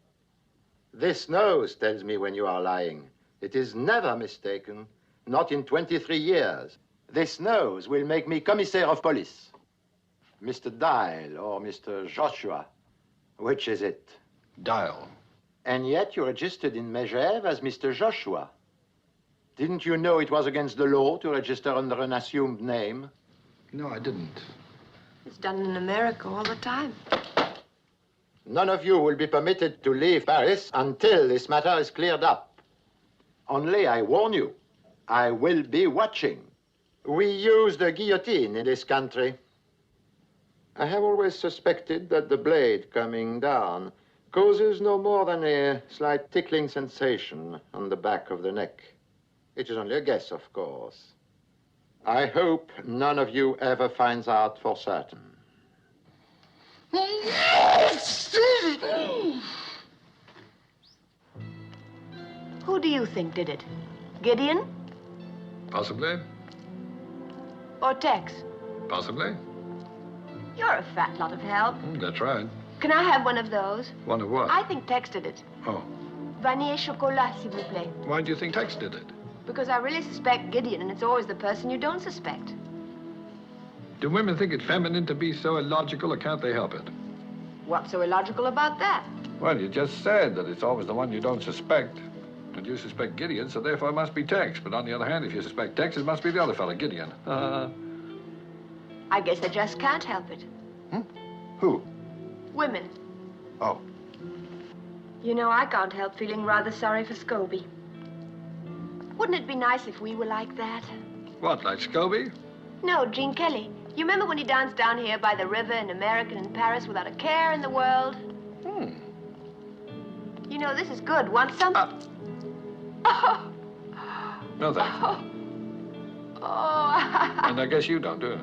This nose tells me when you are lying. It is never mistaken, not in 23 years. This nose will make me commissaire of police. Mr. Dial or Mr. Joshua, which is it? Dial. And yet you registered in Megève as Mr. Joshua. Didn't you know it was against the law to register under an assumed name? No, I didn't. It's done in America all the time. None of you will be permitted to leave Paris until this matter is cleared up. Only I warn you, I will be watching. We use the guillotine in this country. I have always suspected that the blade coming down causes no more than a slight tickling sensation on the back of the neck. It is only a guess, of course. I hope none of you ever finds out for certain. Who do you think did it? Gideon Possibly. or Tex? Possibly. You're a fat lot of help. That's right. Can I have one of those? One of what? I think Tex did it. Oh. Vanille chocolat, s'il vous plaît. Why do you think Tex did it? Because I really suspect Gideon, and it's always the person you don't suspect. Do women think it feminine to be so illogical, or can't they help it? What's so illogical about that? Well, you just said that it's always the one you don't suspect. And you suspect Gideon, so therefore it must be Tex. But on the other hand, if you suspect Tex, it must be the other fella, Gideon. I guess they just can't help it. Who? Women. Oh. You know, I can't help feeling rather sorry for Scobie. Wouldn't it be nice if we were like that? What, like Scobie? No, Gene Kelly. You remember when he danced down here by the river in America and in Paris without a care in the world? You know, this is good. Want some? No, thanks. Oh. And I guess you don't, do you?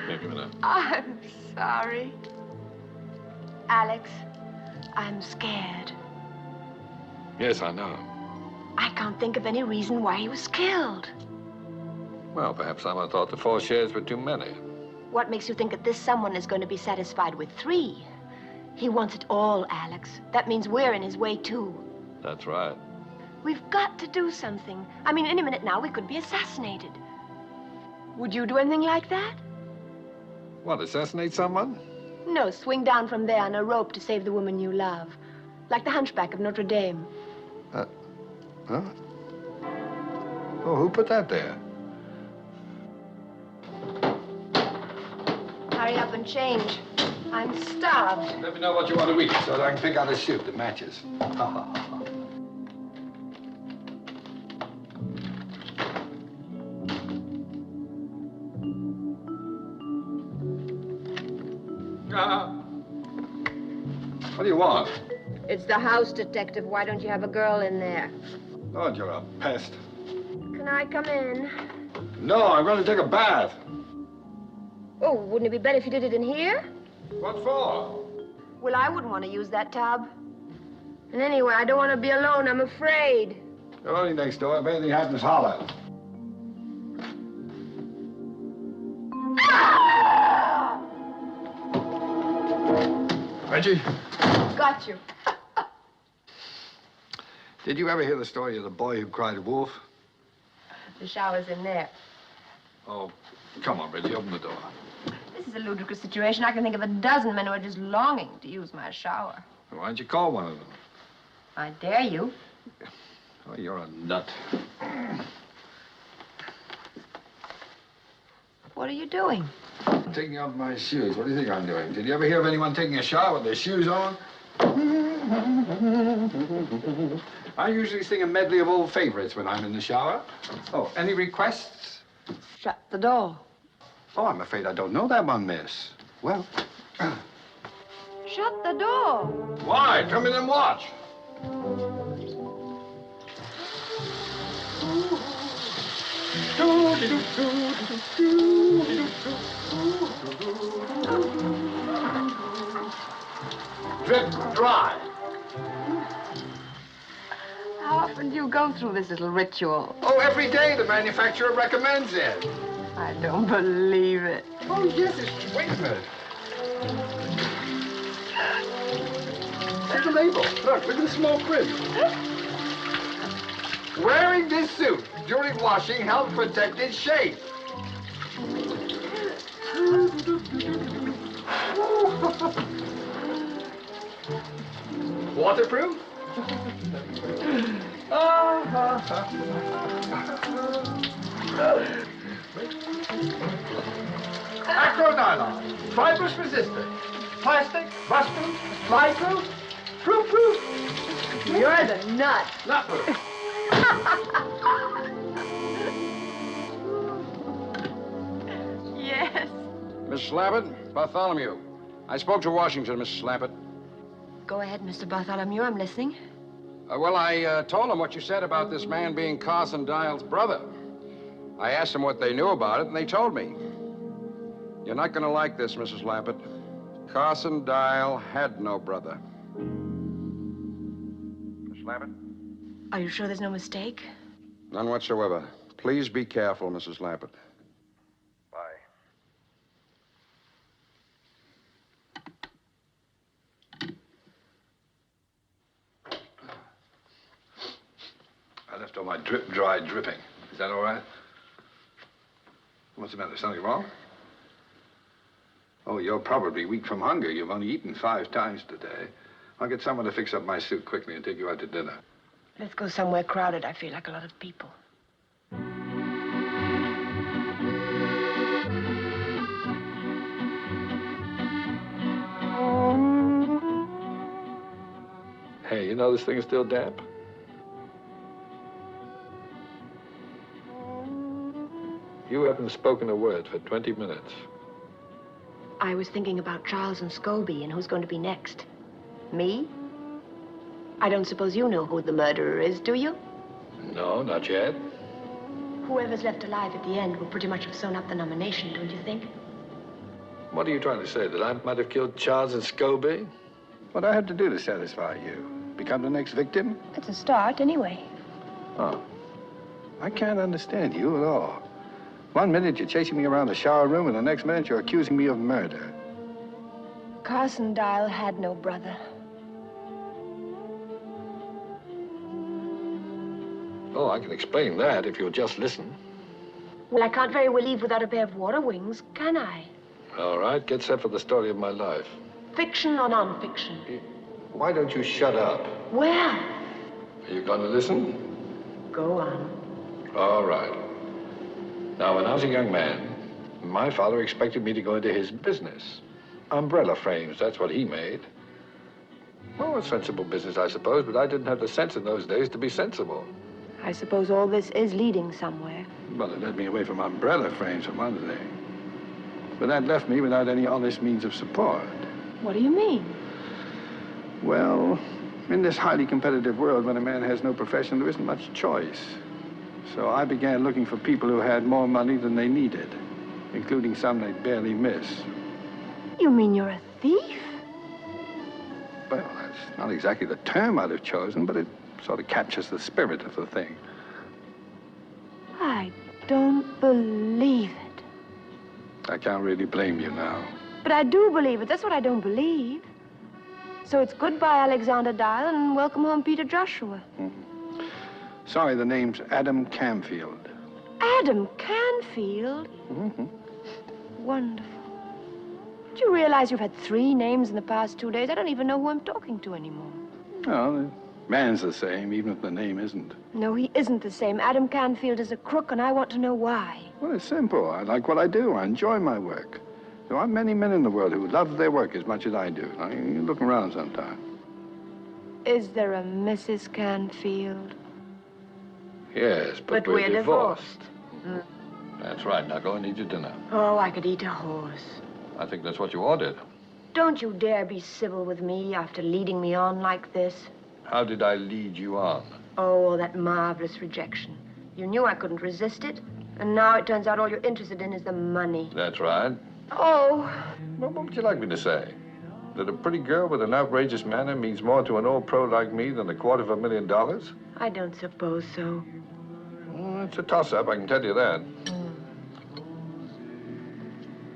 Here, give me that. I'm sorry. Alex, I'm scared. Yes, I know. I can't think of any reason why he was killed. Well, perhaps someone thought the 4 shares were too many. What makes you think that this someone is going to be satisfied with 3? He wants it all, Alex. That means we're in his way, too. That's right. We've got to do something. I mean, any minute now, we could be assassinated. Would you do anything like that? What, assassinate someone? No, swing down from there on a rope to save the woman you love. Like the hunchback of Notre Dame. Huh? Oh, who put that there? Hurry up and change. I'm starved. Let me know what you want to eat so that I can pick out a suit that matches. What do you want? It's the house detective. Why don't you have a girl in there? Lord, you're a pest. Can I come in? No, I'm going to take a bath. Oh, wouldn't it be better if you did it in here? What for? Well, I wouldn't want to use that tub. And anyway, I don't want to be alone. I'm afraid. You're only next door. If anything happens, holler. Reggie? Got you. Did you ever hear the story of the boy who cried wolf? The shower's in there. Oh, come on, Reggie, open the door. This is a ludicrous situation. I can think of a dozen men who are just longing to use my shower. Why don't you call one of them? I dare you. Oh, you're a nut. What are you doing? I'm taking off my shoes. What do you think I'm doing? Did you ever hear of anyone taking a shower with their shoes on? I usually sing a medley of old favorites when I'm in the shower. Oh, any requests? Shut the door. Oh, I'm afraid I don't know that one, miss. Well... Shut the door. Why? Come in and watch. Drip dry. How often do you go through this little ritual? Oh, every day the manufacturer recommends it. I don't believe it. Oh, yes, it's... Wait a minute. See the label. Look at the small print. Wearing this suit during washing helps protect its shape. Waterproof? Acro-nylon, fibrous resistant, plastic, rust-proof, fly-proof, proof-proof. You're the nut. Nut-proof. Yes. Miss Slappett, Bartholomew. I spoke to Washington, Miss Slappett. Go ahead, Mr. Bartholomew. I'm listening. Well, I told him what you said about this man being Carson Dial's brother. I asked them what they knew about it, and they told me. You're not going to like this, Mrs. Lappett. Carson Dial had no brother. Miss Lappett? Are you sure there's no mistake? None whatsoever. Please be careful, Mrs. Lappett. Bye. I left all my drip dry dripping. Is that all right? What's the matter? Something wrong? Oh, you're probably weak from hunger. You've only eaten 5 times today. I'll get someone to fix up my suit quickly and take you out to dinner. Let's go somewhere crowded. I feel like a lot of people. Hey, you know this thing is still damp? You haven't spoken a word for 20 minutes. I was thinking about Charles and Scobie and who's going to be next. Me? I don't suppose you know who the murderer is, do you? No, not yet. Whoever's left alive at the end will pretty much have sewn up the nomination, don't you think? What are you trying to say, that I might have killed Charles and Scobie? What do I have to do to satisfy you? Become the next victim? It's a start, anyway. Oh. I can't understand you at all. One minute you're chasing me around the shower room, and the next minute you're accusing me of murder. Carson Dial had no brother. Oh, I can explain that if you'll just listen. Well, I can't very well leave without a pair of water wings, can I? All right, get set for the story of my life. Fiction or non-fiction? Why don't you shut up? Well, Are you going to listen? go on. All right. Now, when I was a young man, my father expected me to go into his business. Umbrella frames, that's what he made. Oh, a sensible business, I suppose, but I didn't have the sense in those days to be sensible. I suppose all this is leading somewhere. Well, it led me away from umbrella frames, for one thing. But that left me without any honest means of support. What do you mean? Well, in this highly competitive world, when a man has no profession, there isn't much choice. So I began looking for people who had more money than they needed, including some they'd barely miss. You mean you're a thief? Well, that's not exactly the term I'd have chosen, but it sort of captures the spirit of the thing. I don't believe it. I can't really blame you now. But I do believe it. That's what I don't believe. So it's goodbye, Alexander Dial, and welcome home, Peter Joshua. Sorry, the name's Adam Camfield. Adam Canfield? Mm-hmm. Wonderful. Do you realize you've had 3 names in the past 2 days? I don't even know who I'm talking to anymore. Well, the man's the same, even if the name isn't. No, he isn't the same. Adam Canfield is a crook, and I want to know why. Well, it's simple. I like what I do. I enjoy my work. There are many men in the world who love their work as much as I do. Now, you look around sometime. Is there a Mrs. Canfield? Yes, but we're divorced. That's right. Now go and eat your dinner. Oh, I could eat a horse. I think that's what you ordered. Don't you dare be civil with me after leading me on like this. How did I lead you on? Oh, that marvelous rejection. You knew I couldn't resist it, and now it turns out all you're interested in is the money. That's right. Oh. Well, what would you like me to say? That a pretty girl with an outrageous manner means more to an old pro like me than $250,000? I don't suppose so. Well, it's a toss-up, I can tell you that.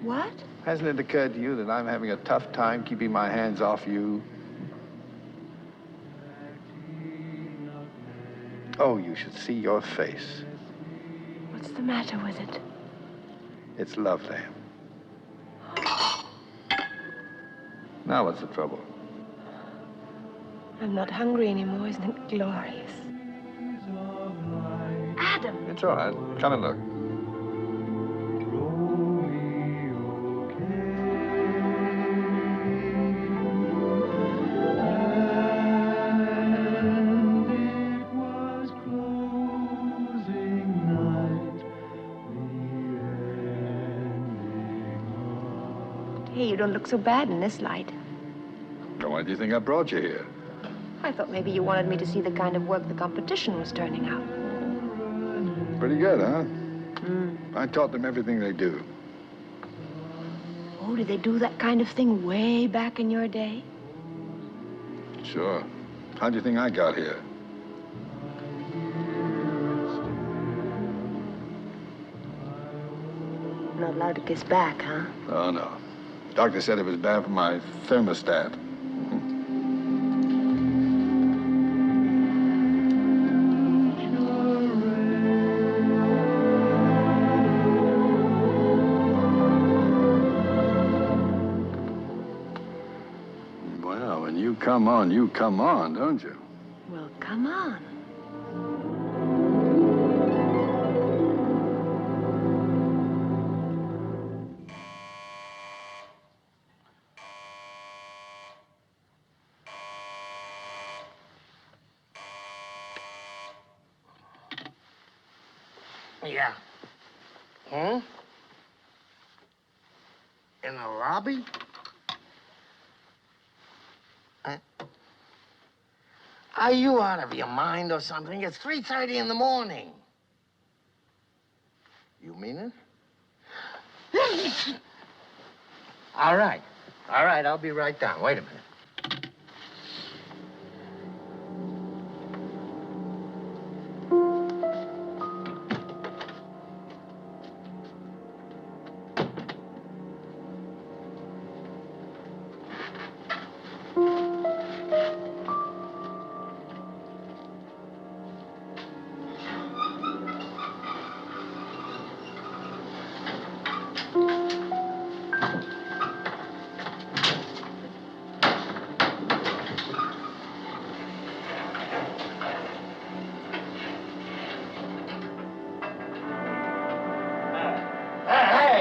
What? Hasn't it occurred to you that I'm having a tough time keeping my hands off you? Oh, you should see your face. What's the matter with it? It's lovely. Now what's the trouble? I'm not hungry anymore. Isn't it glorious? Adam! It's all right. Come and look. Hey, you don't look so bad in this light. Why do you think I brought you here? I thought maybe you wanted me to see the kind of work the competition was turning out. Pretty good, huh? I taught them everything they do. Oh, did they do that kind of thing way back in your day? Sure. How'd you think I got here? Not allowed to kiss back, huh? Oh, no. Doctor said it was bad for my thermostat. Well, when you come on, don't you? Well, come on. Yeah. Hmm? In the lobby? Are you out of your mind or something? It's 3:30 in the morning. You mean it? All right. All right, I'll be right down. Wait a minute.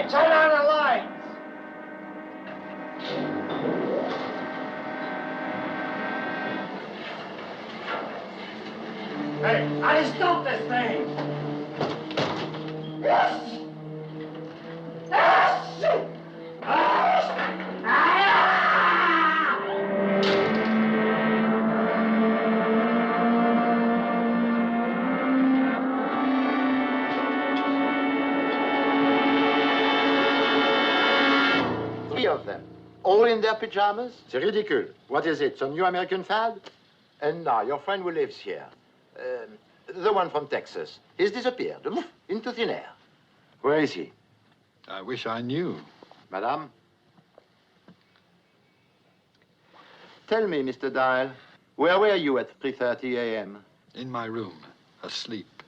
turn on the lights. Hey, I stop this thing. Yes. Yes. Three of them, all in their pajamas? C'est ridicule. What is it, some new American fad? And now, your friend who lives here, the one from Texas, he's disappeared, into thin air. Where is he? I wish I knew. Madame? Tell me, Mr. Dial, where were you at 3:30 a.m.? In my room, asleep.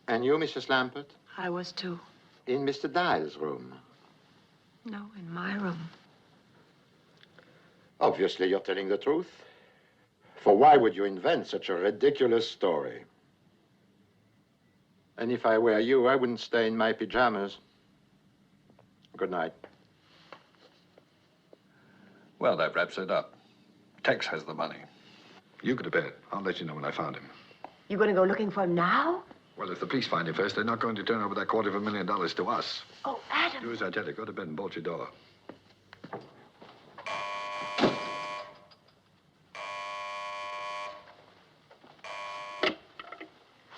And you, Mrs. Lampert? I was too. In Mr. Dial's room? No, in my room. Obviously, you're telling the truth. For why would you invent such a ridiculous story? And if I were you, I wouldn't stay in my pajamas. Good night. Well, that wraps it up. Tex has the money. You go to bed. I'll let you know when I found him. You going to go looking for him now? Well, if the police find him first, they're not going to turn over that $250,000 to us. Oh, Adam. Do as I tell you. Go to bed and bolt your door.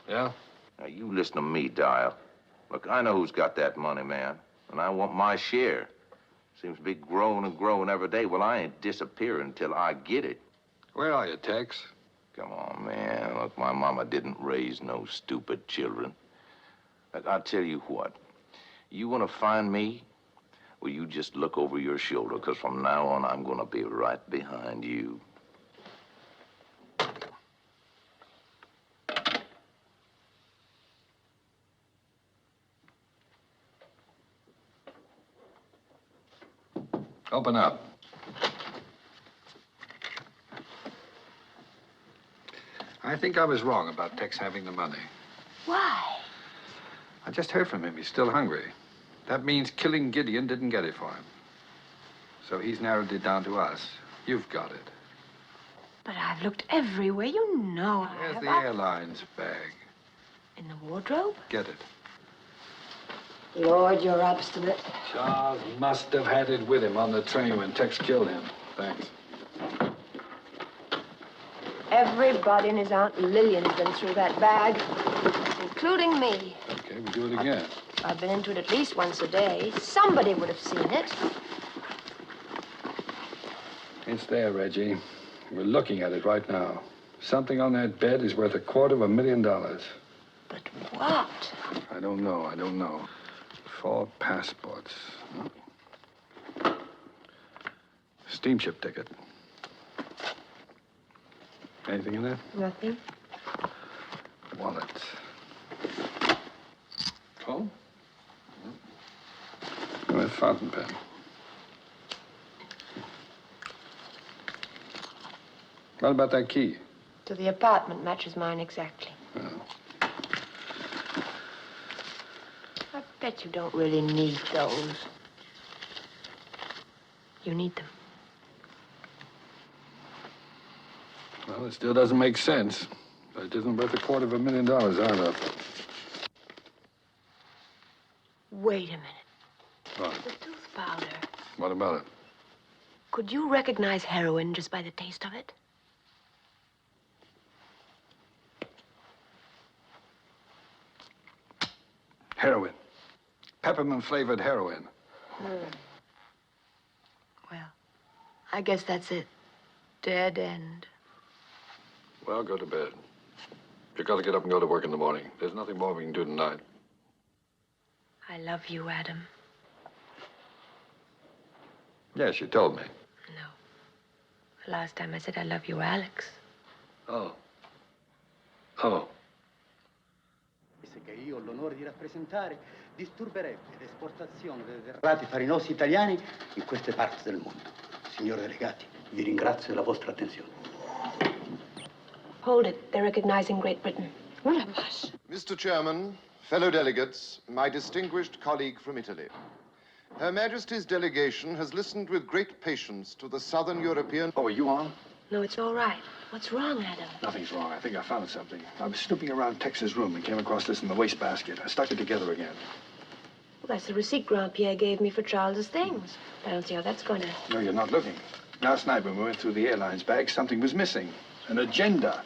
Yeah? Now, you listen to me, Dial. Look, I know who's got that money, man, and I want my share. Seems to be growing and growing every day. Well, I ain't disappearing until I get it. Where are you, Tex? Come on, man. Look, my mama didn't raise no stupid children. Look, I'll tell you what. You want to find me? Well, you just look over your shoulder, because from now on, I'm going to be right behind you. Open up. I think I was wrong about Tex having the money. Why? I just heard from him. He's still hungry. That means killing Gideon didn't get it for him. So he's narrowed it down to us. You've got it. But I've looked everywhere. You know I Where's have. the airlines bag? In the wardrobe? Get it. Lord, you're obstinate. Charles must have had it with him on the train when Tex killed him. Thanks. Everybody and his Aunt Lillian's been through that bag, including me. Okay, we do it again. I've been into it at least once a day. Somebody would have seen it. It's there, Reggie. We're looking at it right now. Something on that bed is worth $250,000. But what? I don't know. 4 passports. Steamship ticket. Anything in there? Nothing. Wallet. Comb? A fountain pen. What about that key? To the apartment matches mine exactly. Oh. I bet you don't really need those. You need them. Well, it still doesn't make sense. But it isn't worth $250,000 either. Wait a minute. What? The tooth powder. What about it? Could you recognize heroin just by the taste of it? Heroin. Peppermint-flavored heroin. Well, I guess that's it. Dead end. Well, go to bed. You've got to get up and go to work in the morning. There's nothing more we can do tonight. I love you, Adam. Yes, you told me. No. The last time I said I love you, Alex. Oh. Oh. Che io ho l'onore di rappresentare disturberebbe l'esportazione dei derrati farinosi italiani in queste parti del mondo. Signori delegati, vi ringrazio della vostra attenzione. Hold it. They're recognizing Great Britain. What a fuss. Mr. Chairman, fellow delegates, my distinguished colleague from Italy. Her Majesty's delegation has listened with great patience to the Southern European... Oh, are you on? No, it's all right. What's wrong, Adam? Nothing's wrong. I think I found something. I was snooping around Tex's room and came across this in the wastebasket. I stuck it together again. Well, that's the receipt Grand-Pierre gave me for Charles's things. I don't see how that's going to... No, you're not looking. Last night when we went through the airline's bag, something was missing. An agenda.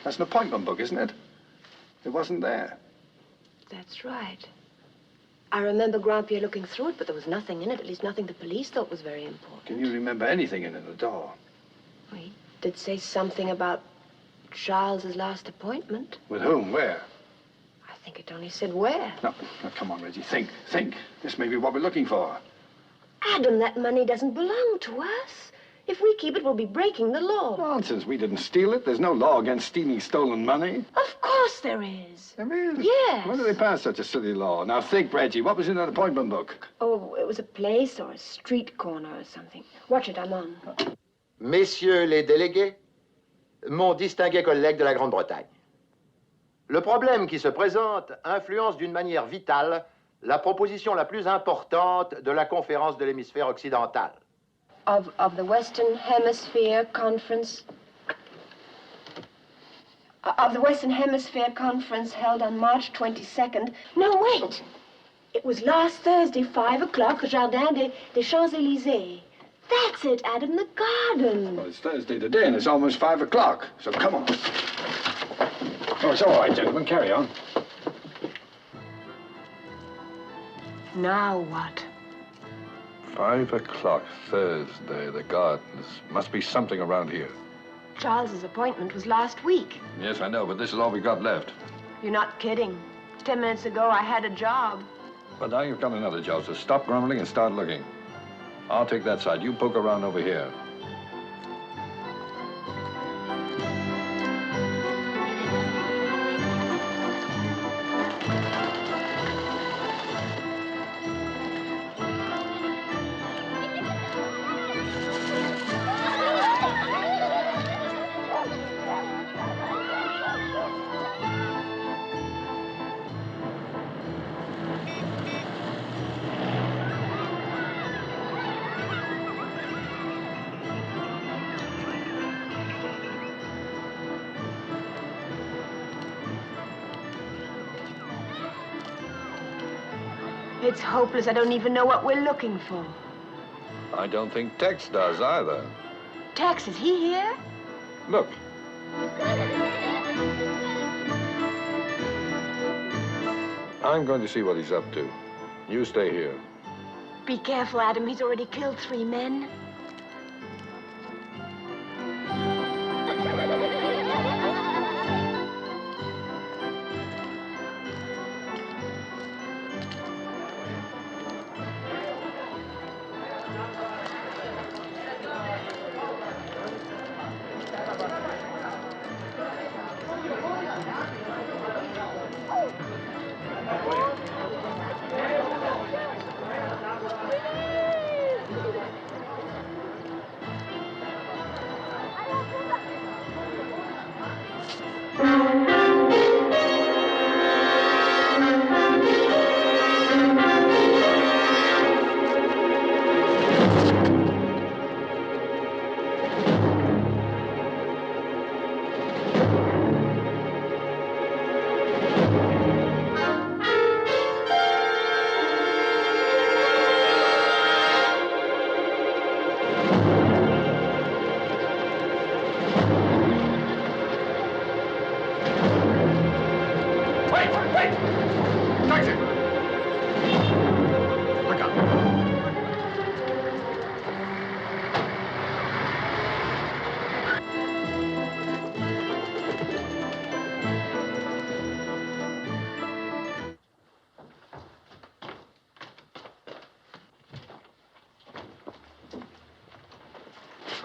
That's an appointment book, isn't it? It wasn't there. That's right. I remember Grand-Pierre looking through it, but there was nothing in it, at least nothing the police thought was very important. Can you remember anything in it at all? Well, he did say something about Charles's last appointment. With whom? Where? I think it only said where. No, come on, Reggie. Think. This may be what we're looking for. Adam, that money doesn't belong to us. If we keep it, we'll be breaking the law. Nonsense. We didn't steal it. There's no law against stealing stolen money. Of course there is. There is? Yes. When did they pass such a silly law? Now think, Reggie. What was in that appointment book? Oh, it was a place or a street corner or something. Watch it, I'm on. Messieurs les délégués, mon distingué collègue de la Grande-Bretagne. Le problème qui se présente influence d'une manière vitale la proposition la plus importante de la conférence de l'hémisphère occidental. Of the Western Hemisphere Conference... Of the Western Hemisphere Conference held on March 22nd... No, wait! It was last Thursday, 5 o'clock, Jardin des Champs-Élysées. That's it, Adam, the garden. Well, it's Thursday today, and it's almost 5 o'clock, so come on. Oh, it's all right, gentlemen. Carry on. Now what? 5 o'clock, Thursday, the gardens. Must be something around here. Charles's appointment was last week. Yes, I know, but this is all we got left. You're not kidding. 10 minutes ago, I had a job. But now you've got another job, so stop grumbling and start looking. I'll take that side. You poke around over here. It's hopeless. I don't even know what we're looking for. I don't think Tex does either. Tex, is he here? Look. I'm going to see what he's up to. You stay here. Be careful, Adam. He's already killed 3 men.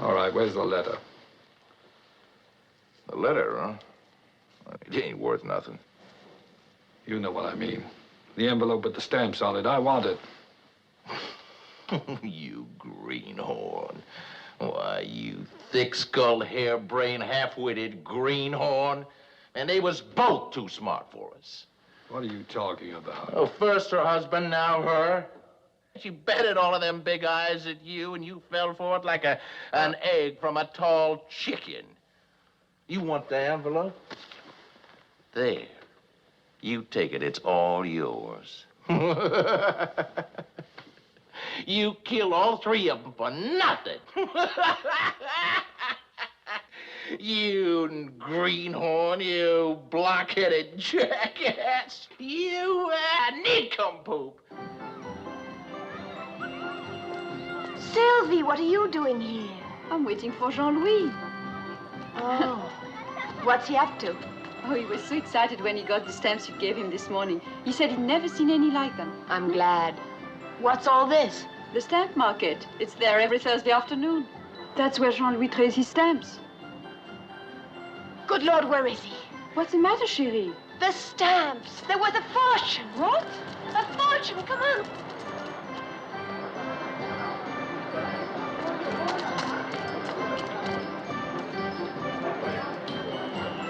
All right, where's the letter? The letter, huh? It ain't worth nothing. You know what I mean. The envelope with the stamps on it. I want it. You greenhorn. Why, you thick-skulled, harebrained, half-witted greenhorn. And they was both too smart for us. What are you talking about? Oh, first her husband, now her. She betted all of them big eyes at you, and you fell for it like an egg from a tall chicken. You want the envelope? There. You take it. It's all yours. You killed all three of them for nothing. You greenhorn, you block-headed jackass. You nincompoop. Sylvie, what are you doing here? I'm waiting for Jean-Louis. Oh. What's he up to? Oh, he was so excited when he got the stamps you gave him this morning. He said he'd never seen any like them. I'm glad. What's all this? The stamp market. It's there every Thursday afternoon. That's where Jean-Louis trades his stamps. Good Lord, where is he? What's the matter, chérie? The stamps. They're worth a fortune. What? A fortune. Come on.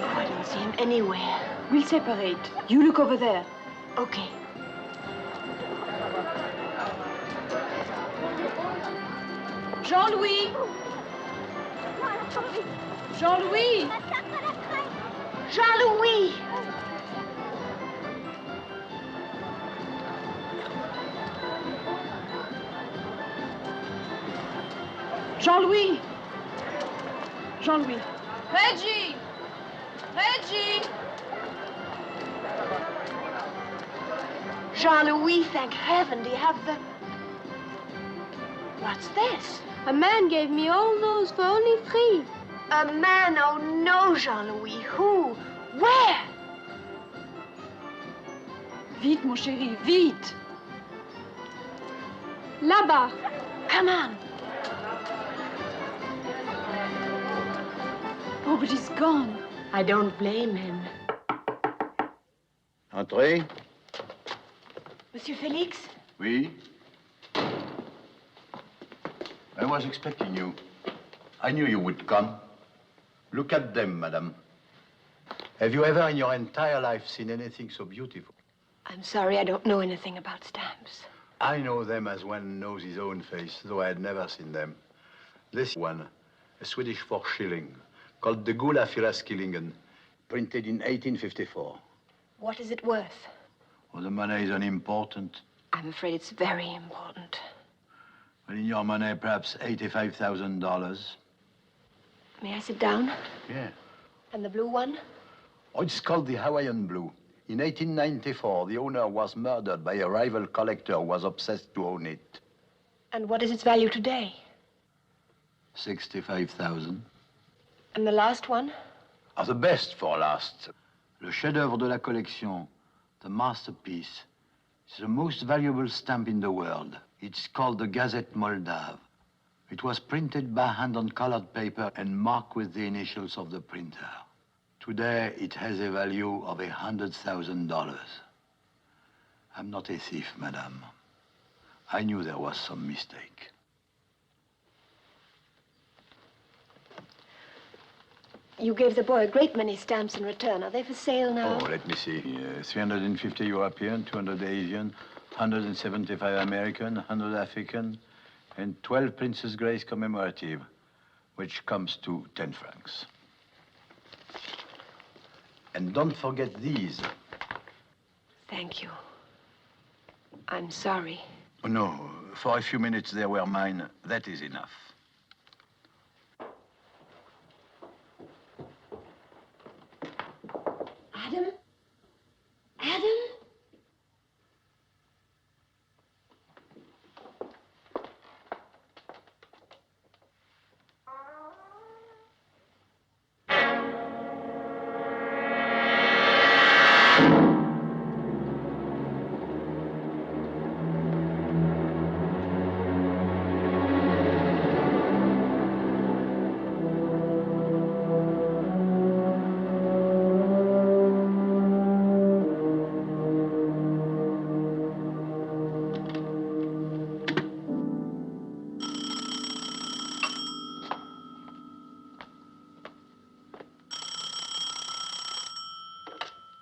Oh, I don't see him anywhere. We'll separate. You look over there. Okay. Jean-Louis! Jean-Louis! Jean-Louis! Jean-Louis! Jean-Louis! Reggie! Reggie! Jean-Louis, thank heaven. Do you have the... What's this? A man gave me all those for only 3. A man? Oh, no, Jean-Louis. Who? Where? Vite, mon chéri, vite! Là-bas. Come on. Oh, but he's gone. I don't blame him. Entrez. Monsieur Félix? Oui? I was expecting you. I knew you would come. Look at them, madame. Have you ever in your entire life seen anything so beautiful? I'm sorry, I don't know anything about stamps. I know them as one knows his own face, though I had never seen them. This one, a Swedish 4 shilling, called the Gula Firaskillingen, printed in 1854. What is it worth? Well, the money is unimportant. I'm afraid it's very important. Well, in your money, perhaps $85,000. May I sit down? Yeah. And the blue one? Oh, it's called the Hawaiian Blue. In 1894, the owner was murdered by a rival collector who was obsessed to own it. And what is its value today? 65,000. And the last one? Oh, the best for last. Le chef-d'œuvre de la collection, the masterpiece. It's the most valuable stamp in the world. It's called the Gazette Moldave. It was printed by hand on colored paper and marked with the initials of the printer. Today, it has a value of $100,000. I'm not a thief, madame. I knew there was some mistake. You gave the boy a great many stamps in return. Are they for sale now? Oh, let me see. 350 European, 200 Asian, 175 American, 100 African, and 12 Princess Grace commemorative, which comes to 10 francs. And don't forget these. Thank you. I'm sorry. Oh, no, for a few minutes they were mine. That is enough. Adam? Adam?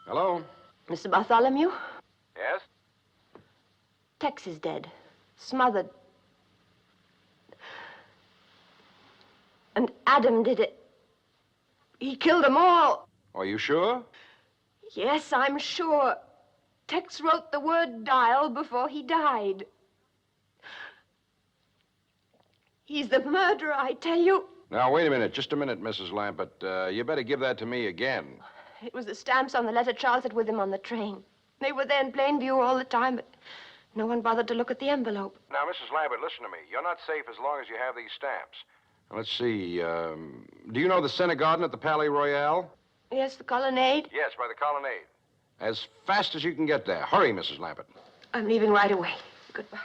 Hello? Mr. Bartholomew? Yes? Tex is dead. smothered. And Adam did it. He killed them all. Are you sure? Yes, I'm sure. Tex wrote the word dial before he died. He's the murderer, I tell you. Now, wait a minute. Just a minute, Mrs. Lambert. You better give that to me again. It was the stamps on the letter Charles had with him on the train. They were there in plain view all the time, but no one bothered to look at the envelope. Now, Mrs. Lambert, listen to me. You're not safe as long as you have these stamps. Now, let's see. Do you know the Center Garden at the Palais Royal? Yes, the colonnade. Yes, by the colonnade. As fast as you can get there. Hurry, Mrs. Lambert. I'm leaving right away. Goodbye.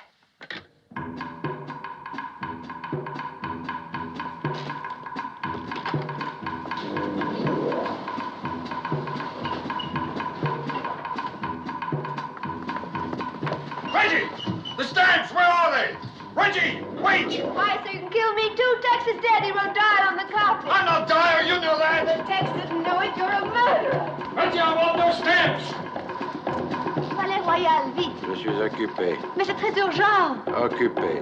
Reggie! The stamps, where are they? Reggie, wait! Why, so you can kill me too? Tex is dead. He wrote dial on the carpet. I'm not Dyer, you know that. But Tex didn't know it. You're a murderer. Reggie, I want those stamps. Palais Royal, vite. Je suis occupé. Mais c'est très urgent. Occupé.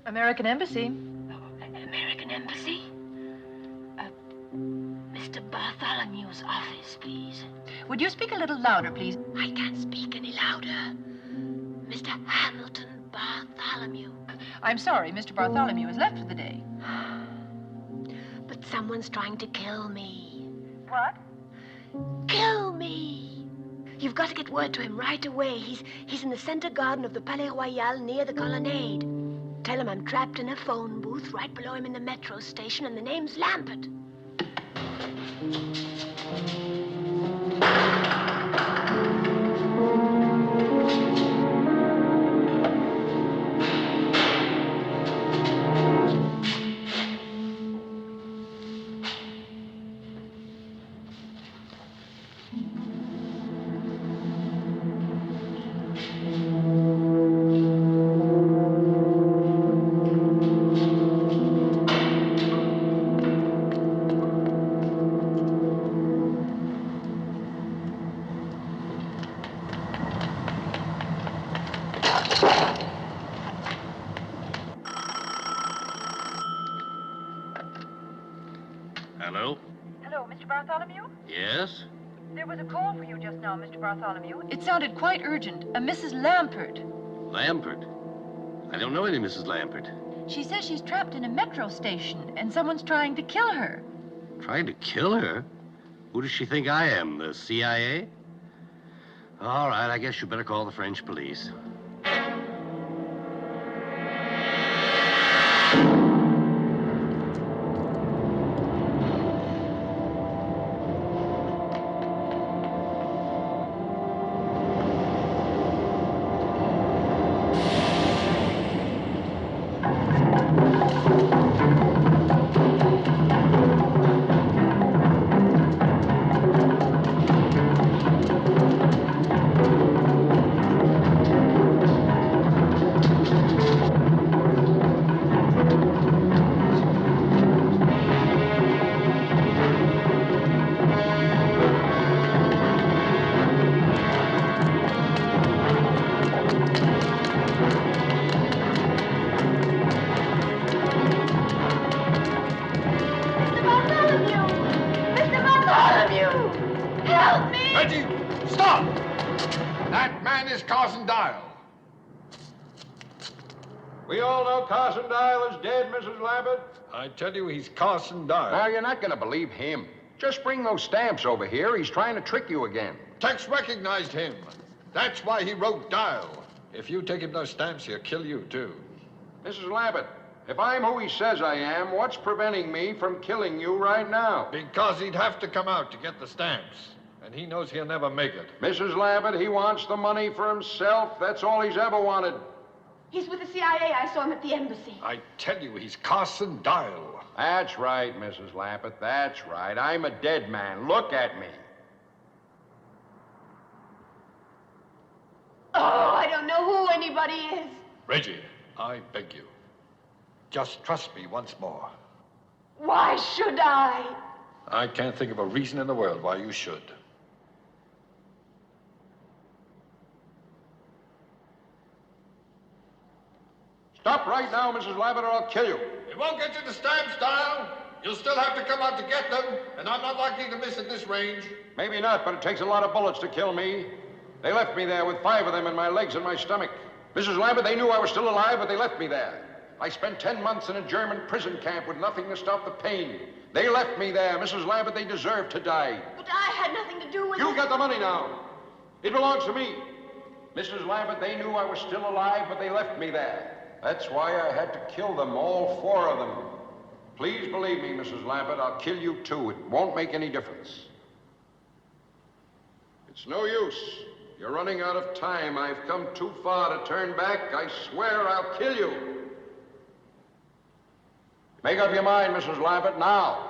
American Embassy. American Embassy? Mr. Bartholomew's office, please. Would you speak a little louder, please? I can't speak any louder. Mr. Hamilton Bartholomew. I'm sorry, Mr. Bartholomew has left for the day. But someone's trying to kill me. What? Kill me! You've got to get word to him right away. He's in the center garden of the Palais Royal near the colonnade. Tell him I'm trapped in a phone booth right below him in the metro station, and the name's Lambert. Mr. Bartholomew? Yes? There was a call for you just now, Mr. Bartholomew. It sounded quite urgent. A Mrs. Lampert. Lampert? I don't know any Mrs. Lampert. She says she's trapped in a metro station and someone's trying to kill her. Trying to kill her? Who does she think I am, the CIA? All right, I guess you better call the French police. I tell you, he's Carson Dial. Now, you're not going to believe him. Just bring those stamps over here. He's trying to trick you again. Tex recognized him. That's why he wrote Dial. If you take him those stamps, he'll kill you, too. Mrs. Lambert, if I'm who he says I am, what's preventing me from killing you right now? Because he'd have to come out to get the stamps. And he knows he'll never make it. Mrs. Lambert, he wants the money for himself. That's all he's ever wanted. He's with the CIA. I saw him at the embassy. I tell you, he's Carson Dial. That's right, Mrs. Lambert. That's right. I'm a dead man. Look at me. Oh, I don't know who anybody is. Reggie, I beg you. Just trust me once more. Why should I? I can't think of a reason in the world why you should. Stop right now, Mrs. Lambert, or I'll kill you. It won't get you the stamps, Dial. You'll still have to come out to get them, and I'm not likely to miss at this range. Maybe not, but it takes a lot of bullets to kill me. They left me there with 5 of them in my legs and my stomach. Mrs. Lambert, they knew I was still alive, but they left me there. I spent 10 months in a German prison camp with nothing to stop the pain. They left me there. Mrs. Lambert, they deserved to die. But I had nothing to do with it. You got the money now. It belongs to me. Mrs. Lambert, they knew I was still alive, but they left me there. That's why I had to kill them, all 4 of them. Please believe me, Mrs. Lambert, I'll kill you too. It won't make any difference. It's no use. You're running out of time. I've come too far to turn back. I swear I'll kill you. Make up your mind, Mrs. Lambert, now.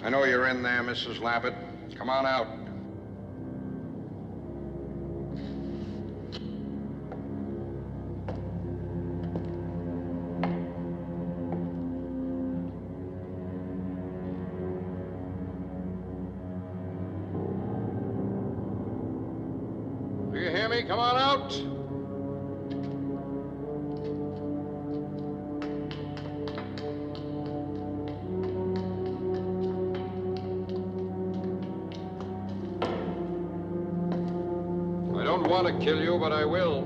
I know you're in there, Mrs. Lappet. Come on out. Do you hear me? Come on out. I don't want to kill you, but I will.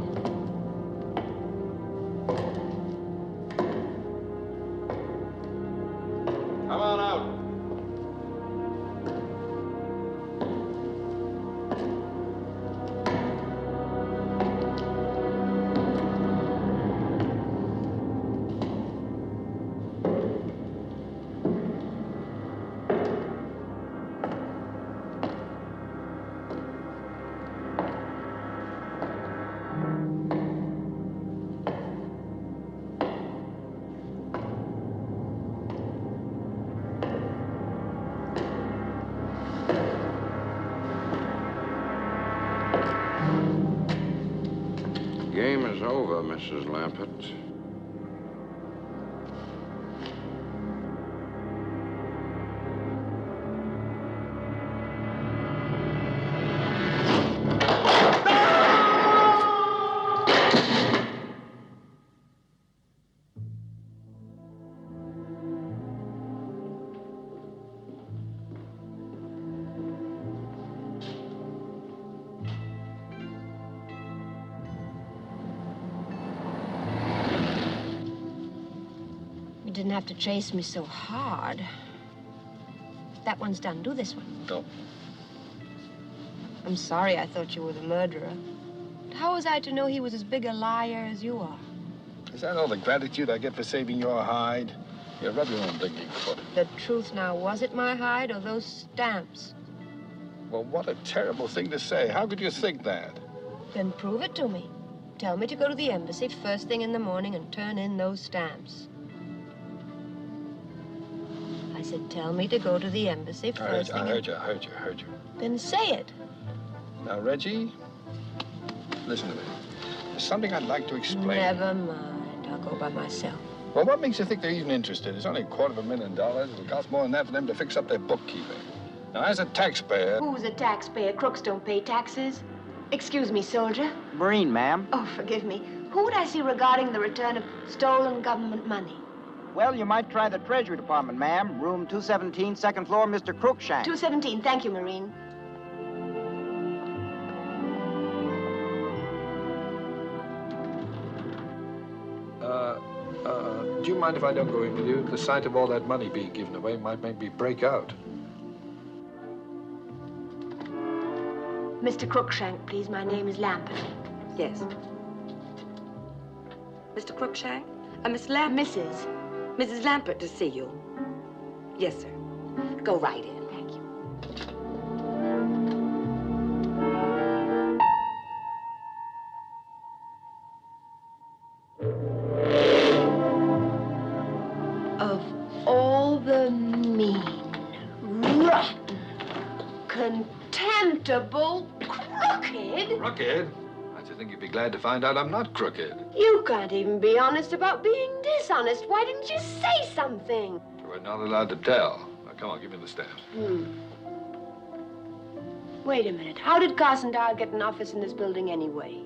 Come on out. Game is over, Mrs. Lappet. You didn't have to chase me so hard. That one's done. Do this one. No. I'm sorry I thought you were the murderer. How was I to know he was as big a liar as you are? Is that all the gratitude I get for saving your hide? You rub your own blinking foot. The truth now, was it my hide or those stamps? Well, what a terrible thing to say. How could you think that? Then prove it to me. Tell me to go to the embassy first thing in the morning and turn in those stamps. I said, tell me to go to the embassy first thing. I heard you. Then say it. Now, Reggie, listen to me. There's something I'd like to explain. Never mind. I'll go by myself. Well, what makes you think they're even interested? It's only $250,000. It'll cost more than that for them to fix up their bookkeeping. Now, as a taxpayer... Who's a taxpayer? Crooks don't pay taxes. Excuse me, soldier. Marine, ma'am. Oh, forgive me. Who would I see regarding the return of stolen government money? Well, you might try the Treasury Department, ma'am. Room 217, second floor, Mr. Crookshank. 217. Thank you, Marine. Do you mind if I don't go in with you? The sight of all that money being given away might make me break out. Mr. Crookshank, please. My name is Lambert. Yes. Mr. Crookshank? Miss Lambert? Mrs. Lambert to see you. Yes, sir. Go right in. Thank you. Of all the mean, rotten, contemptible, crooked... Crooked? I should think you'd be glad to find out I'm not crooked. You can't even be honest about being dishonest. Why didn't you say something? We're not allowed to tell. Now, come on, give me the stamps. Wait a minute. How did Carson Dial get an office in this building anyway?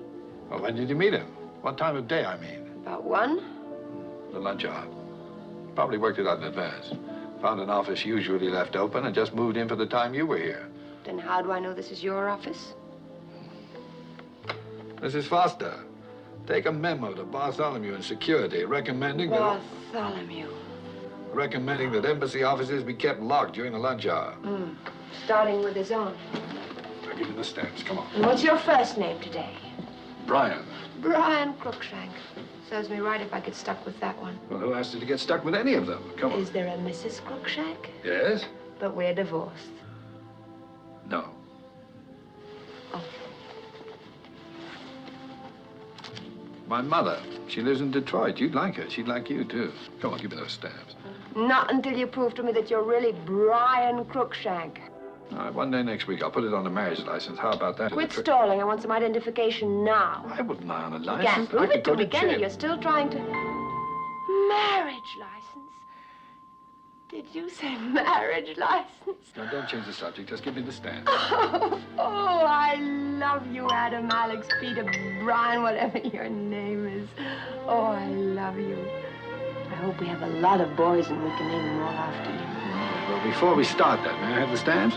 Well, when did you meet him? What time of day, I mean? About 1? The lunch hour. Probably worked it out in advance. Found an office usually left open and just moved in for the time you were here. Then how do I know this is your office? Mrs. Foster, take a memo to Bartholomew in security recommending Bartholomew. recommending that embassy offices be kept locked during the lunch hour. Starting with his own. I'll give you the stamps. Come on. And what's your first name today? Brian. Brian Crookshank. Serves me right if I get stuck with that one. Well, who asked you to get stuck with any of them? Come on. Is there a Mrs. Crookshank? Yes? But we're divorced. No. Oh. My mother. She lives in Detroit. You'd like her. She'd like you, too. Come on, give me those stamps. Not until you prove to me that you're really Brian Crookshank. All right, one day next week, I'll put it on the marriage license. How about that? Quit stalling. I want some identification now. I wouldn't lie on a You license. can't prove I it could to go me, to can you? jail. You're still trying to... Marriage license? Did you say marriage license? Now, don't change the subject. Just give me the stamp. Oh, I love you, Adam, Alex, Peter, Brian, whatever your name is. Oh, I love you. I hope we have a lot of boys and we can name them all after you. Well, before we start that, may I have the stamps?